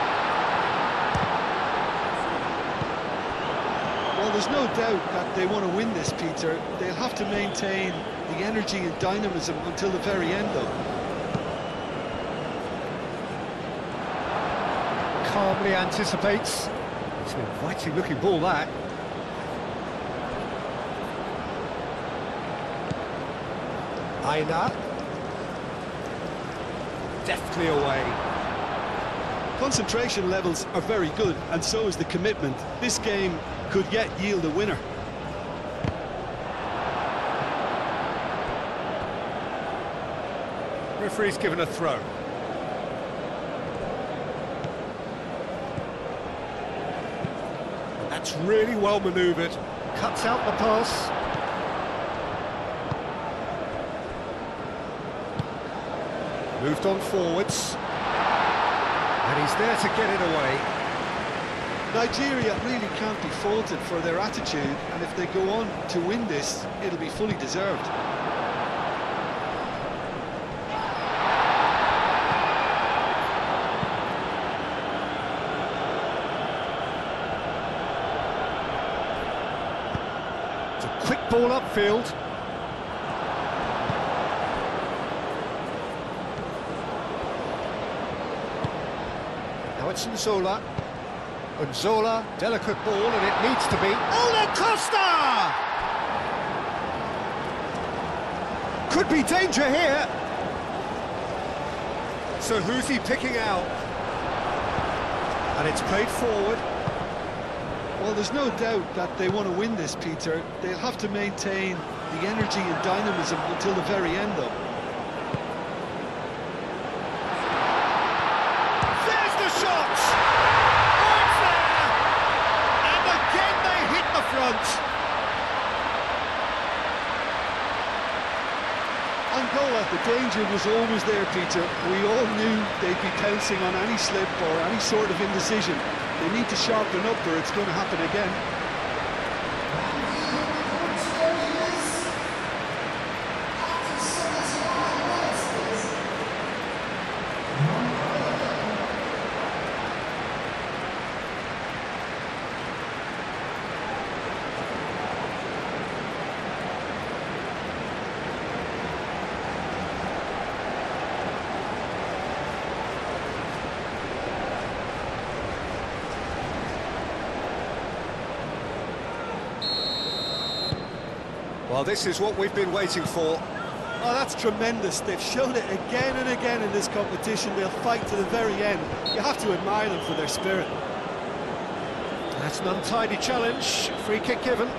[SPEAKER 2] Well, there's no doubt that they want to win this, Peter. They'll have to maintain the energy and dynamism until the very end, though.
[SPEAKER 1] Calmly anticipates. It's an inviting looking ball, that. Aina. Deftly away.
[SPEAKER 2] Concentration levels are very good, and so is the commitment. This game could yet yield a winner.
[SPEAKER 1] Referee's given a throw. And that's really well manoeuvred. Cuts out the pass. Moved on forwards. And he's there to get it away.
[SPEAKER 2] Nigeria really can't be faulted for their attitude, and if they go on to win this, it'll be fully deserved.
[SPEAKER 1] It's a quick ball upfield. Now it's Nzola. Nzola, delicate ball, and it needs to be... Ola Costa! Could be danger here. So who's he picking out? And it's played forward.
[SPEAKER 2] Well, there's no doubt that they want to win this, Peter. They'll have to maintain the energy and dynamism until the very end, though.
[SPEAKER 1] There's the shot! Oh, it's there! And again they hit the front.
[SPEAKER 2] Angola, the danger was always there, Peter. We all knew they'd be pouncing on any slip or any sort of indecision. They need to sharpen up or it's going to happen again.
[SPEAKER 1] Well, this is what we've been waiting for.
[SPEAKER 2] Oh, that's tremendous. They've shown it again and again in this competition. They'll fight to the very end. You have to admire them for their spirit.
[SPEAKER 1] That's an untidy challenge. Free kick given.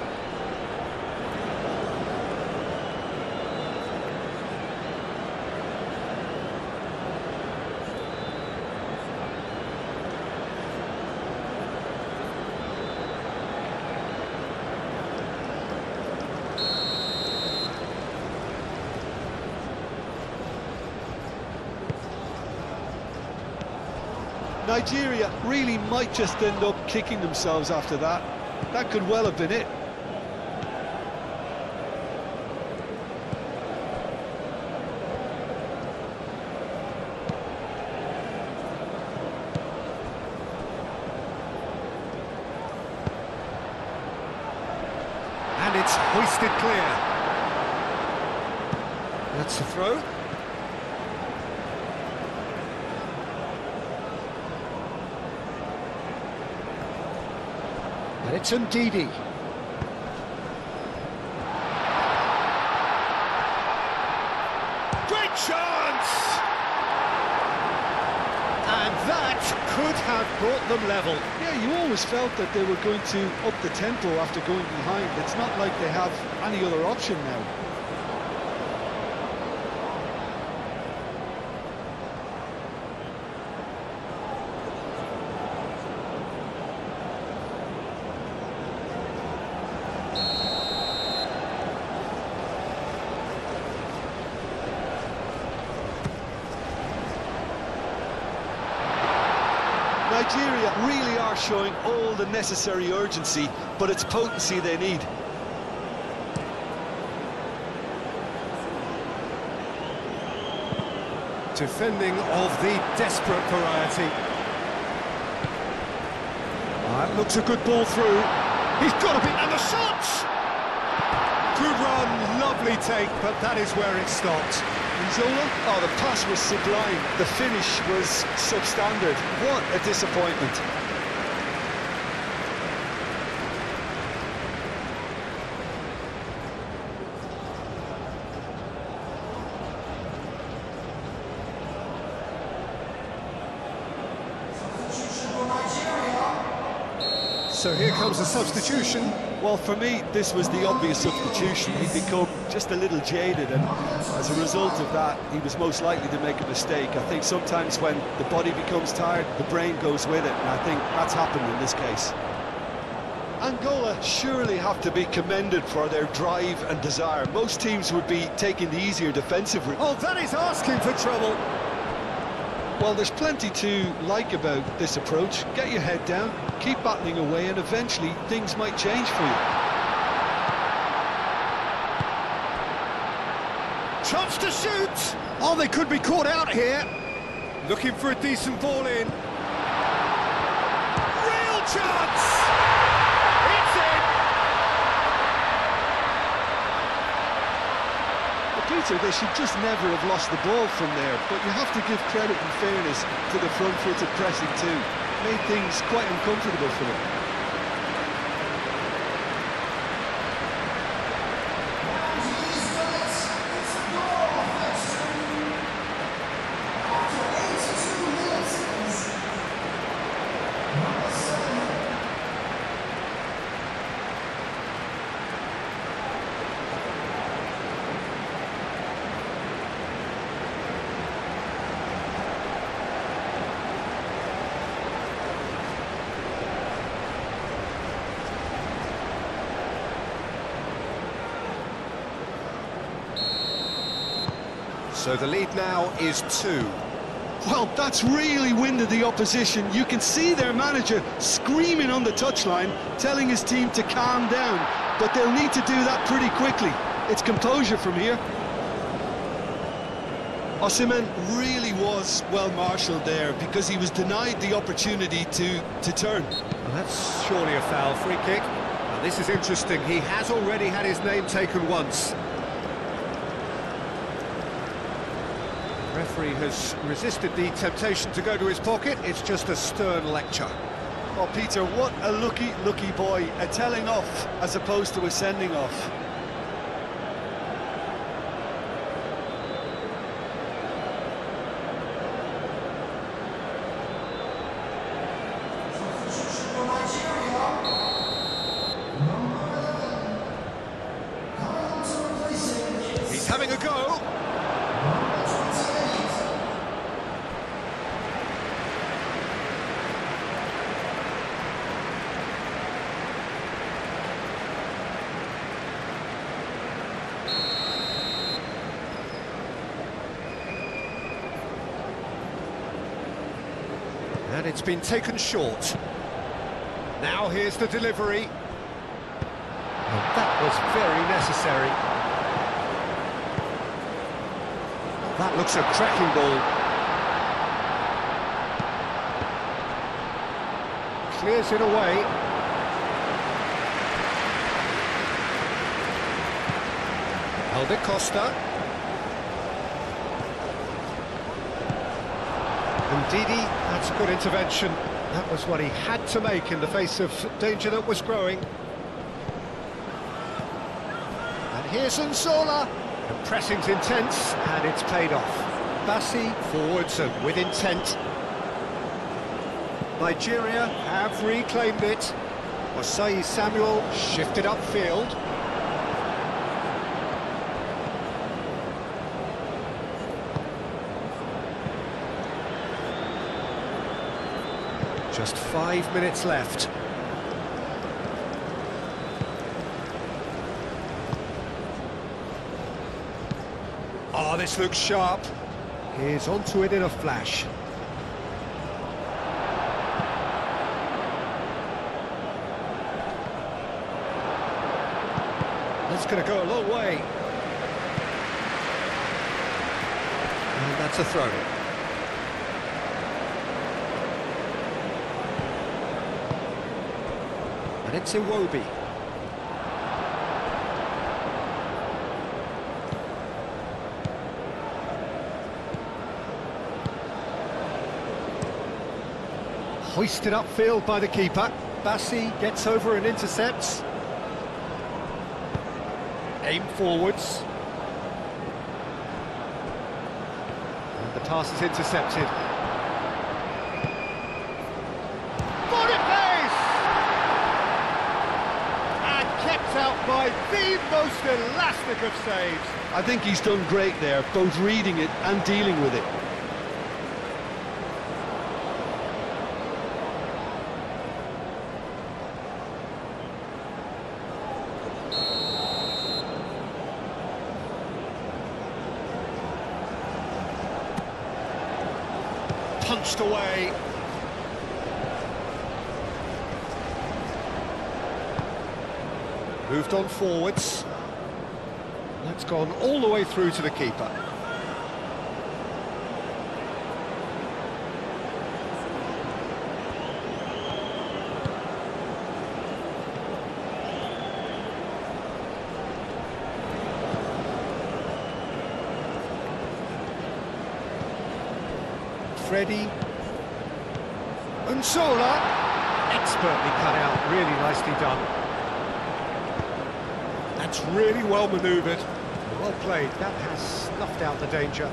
[SPEAKER 2] Nigeria really might just end up kicking themselves after that. That could well have been it.
[SPEAKER 1] And it's hoisted clear. That's a throw. And it's Ndidi. Great chance! And that could have brought them level.
[SPEAKER 2] Yeah, you always felt that they were going to up the tempo after going behind. It's not like they have any other option now. Nigeria really are showing all the necessary urgency, but it's potency they need.
[SPEAKER 1] Defending of the desperate variety. That looks a good ball through. He's got to be... And the shot! Good run, lovely take, but that is where it stopped.
[SPEAKER 2] Nzola? Oh, the pass was sublime. The finish was substandard. What a disappointment.
[SPEAKER 1] So here comes a substitution.
[SPEAKER 2] Well, for me, this was the obvious substitution. He'd become just a little jaded, and as a result of that, he was most likely to make a mistake. I think sometimes when the body becomes tired, the brain goes with it, and I think that's happened in this case. Angola surely have to be commended for their drive and desire. Most teams would be taking the easier defensive route.
[SPEAKER 1] Oh, that is asking for trouble.
[SPEAKER 2] Well, there's plenty to like about this approach. Get your head down, keep battling away, and eventually things might change for you.
[SPEAKER 1] Chance to shoot! Oh, they could be caught out here. Looking for a decent ball in. Real chance! It's in!
[SPEAKER 2] Peter, they should just never have lost the ball from there, but you have to give credit and fairness to the front-footed pressing too. Made things quite uncomfortable for them.
[SPEAKER 1] So the lead now is 2.
[SPEAKER 2] Well, that's really winded the opposition. You can see their manager screaming on the touchline, telling his team to calm down, but they'll need to do that pretty quickly. It's composure from here. Osimhen really was well marshalled there because he was denied the opportunity to turn.
[SPEAKER 1] Well, that's surely a foul. Free kick. Now, this is interesting. He has already had his name taken once. The referee has resisted the temptation to go to his pocket. It's just a stern lecture.
[SPEAKER 2] Oh, Peter, what a lucky boy. A telling off as opposed to a sending off.
[SPEAKER 1] He's having a go. And it's been taken short. Now here's the delivery. And that was very necessary. That looks a cracking ball. Clears it away. Helder Costa. And Didi, that's a good intervention. That was what he had to make in the face of danger that was growing. And here's Angola. The pressing's intense, and it's paid off. Bassi forwards and with intent. Nigeria have reclaimed it. Osei Samuel shifted upfield. Just 5 minutes left. Oh, this looks sharp. He's onto it in a flash. That's going to go a long way. And that's a throw. And it's Iwobi. Hoisted upfield by the keeper. Bassi gets over and intercepts. Aim forwards. And the pass is intercepted. Out by the most elastic of saves.
[SPEAKER 2] I think he's done great there, both reading it and dealing with it.
[SPEAKER 1] punched away. Moved on forwards. That's gone all the way through to the keeper. Freddie. ANGOLA. Expertly cut out, really nicely done. That's really well manoeuvred. Well played, that has snuffed out the danger.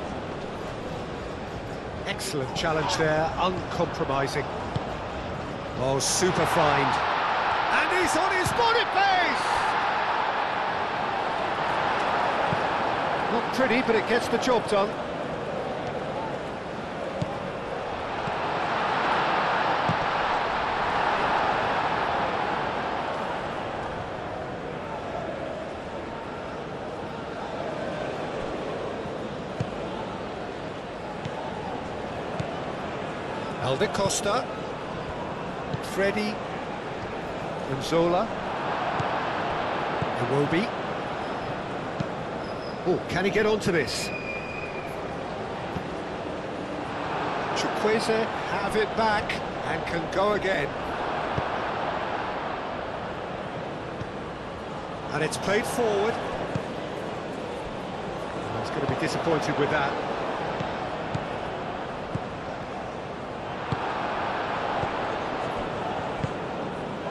[SPEAKER 1] Excellent challenge there, uncompromising. Oh, super find. And he's on his body pace! Not pretty, but it gets the job done. Costa, Freddie, ANGOLA, Iwobi. Oh, can he get onto this? Chukwueze have it back and can go again. And it's played forward. He's going to be disappointed with that.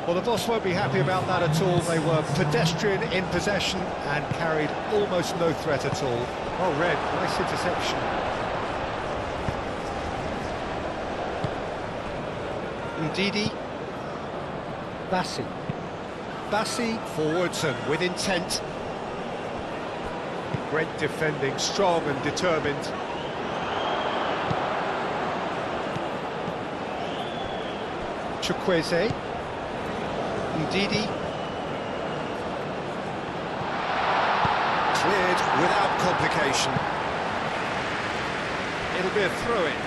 [SPEAKER 1] Well, the boss won't be happy about that at all. They were pedestrian in possession and carried almost no threat at all. Oh, Red, nice interception. Ndidi. Bassi forwards and with intent. Great defending, strong and determined. Chukwueze. Ndidi. Cleared without complication. It'll be a throw-in.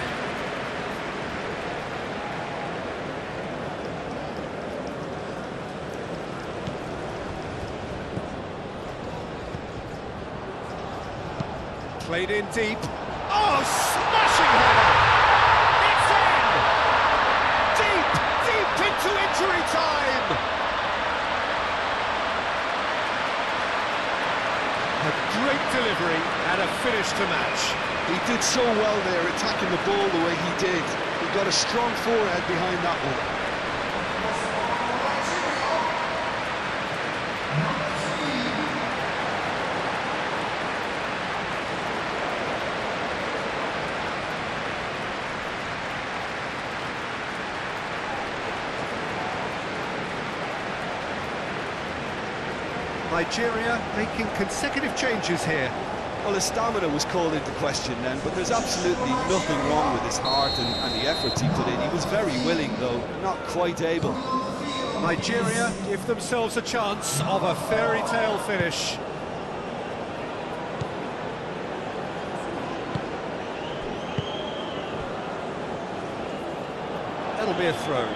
[SPEAKER 1] Played in deep. Oh, smashing header! It's in! Deep into injury time! A great delivery and a finish to match.
[SPEAKER 2] He did so well there, attacking the ball the way he did. He got a strong forehead behind that one.
[SPEAKER 1] Nigeria making consecutive changes here.
[SPEAKER 2] Well, his stamina was called into question then, but there's absolutely nothing wrong with his heart and the efforts he put in. He was very willing, though, not quite able.
[SPEAKER 1] Nigeria give themselves a chance of a fairy tale finish. That'll be a throw.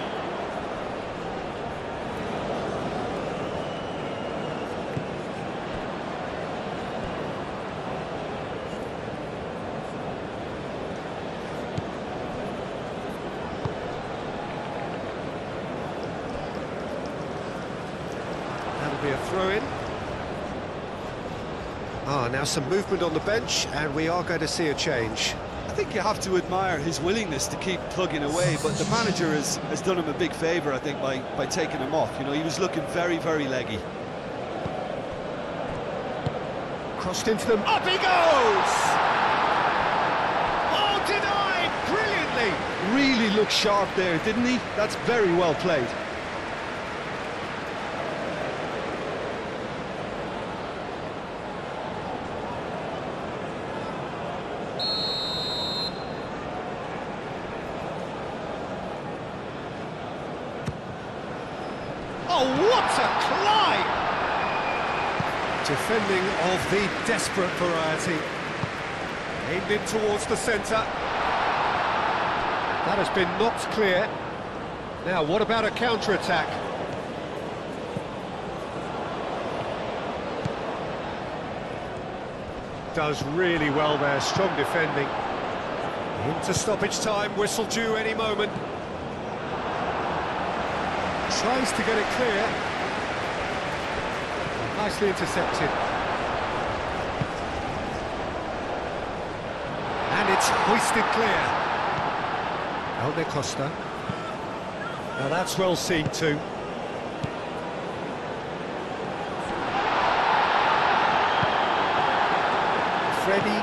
[SPEAKER 1] Be a throw-in. Now some movement on the bench, and we are going to see a change.
[SPEAKER 2] I think you have to admire his willingness to keep plugging away, but the manager has done him a big favour, I think, by taking him off. You know, he was looking very, very leggy.
[SPEAKER 1] Crossed into them. Up he goes! Oh, denied! Brilliantly!
[SPEAKER 2] Really looked sharp there, didn't he? That's very well played.
[SPEAKER 1] Oh, what a climb! Defending of the desperate variety. Aimed in towards the centre. That has been knocked clear. Now, what about a counter-attack? Does really well there, strong defending. Into stoppage time, whistle due any moment. Tries to get it clear. Nicely intercepted. And it's hoisted clear. Alde Costa. Now that's well seen too. Freddy.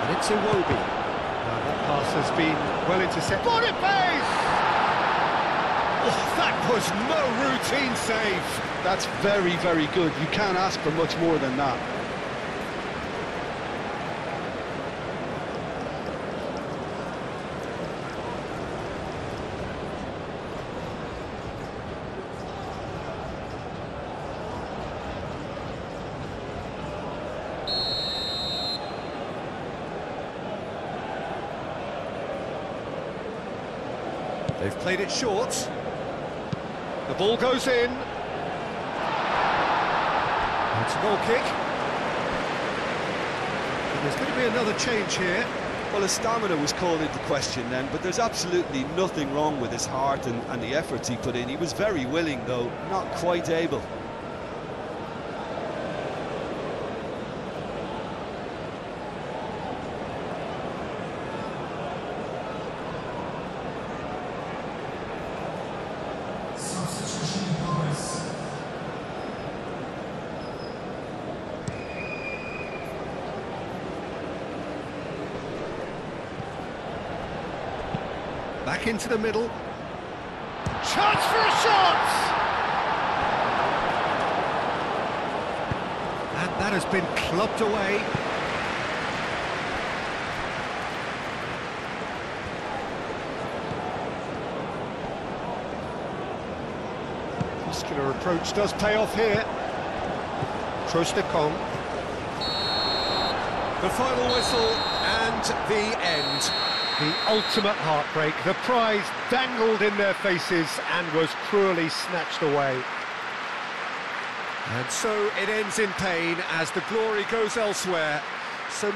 [SPEAKER 1] And it's Iwobi. Now that pass has been well intercepted. Boniface! Oh, that was no routine save.
[SPEAKER 2] That's very, very good. You can't ask for much more than that.
[SPEAKER 1] They've played it short. The ball goes in. It's a goal kick. And there's going to be another change here.
[SPEAKER 2] Well, his stamina was called into question then, but there's absolutely nothing wrong with his heart and the efforts he put in. He was very willing, though, not quite able.
[SPEAKER 1] Back into the middle. Chance for a shot! And that has been clubbed away. Muscular approach does pay off here. Trostekong. The final whistle and the end. The ultimate heartbreak, the prize dangled in their faces and was cruelly snatched away. And so it ends in pain as the glory goes elsewhere. So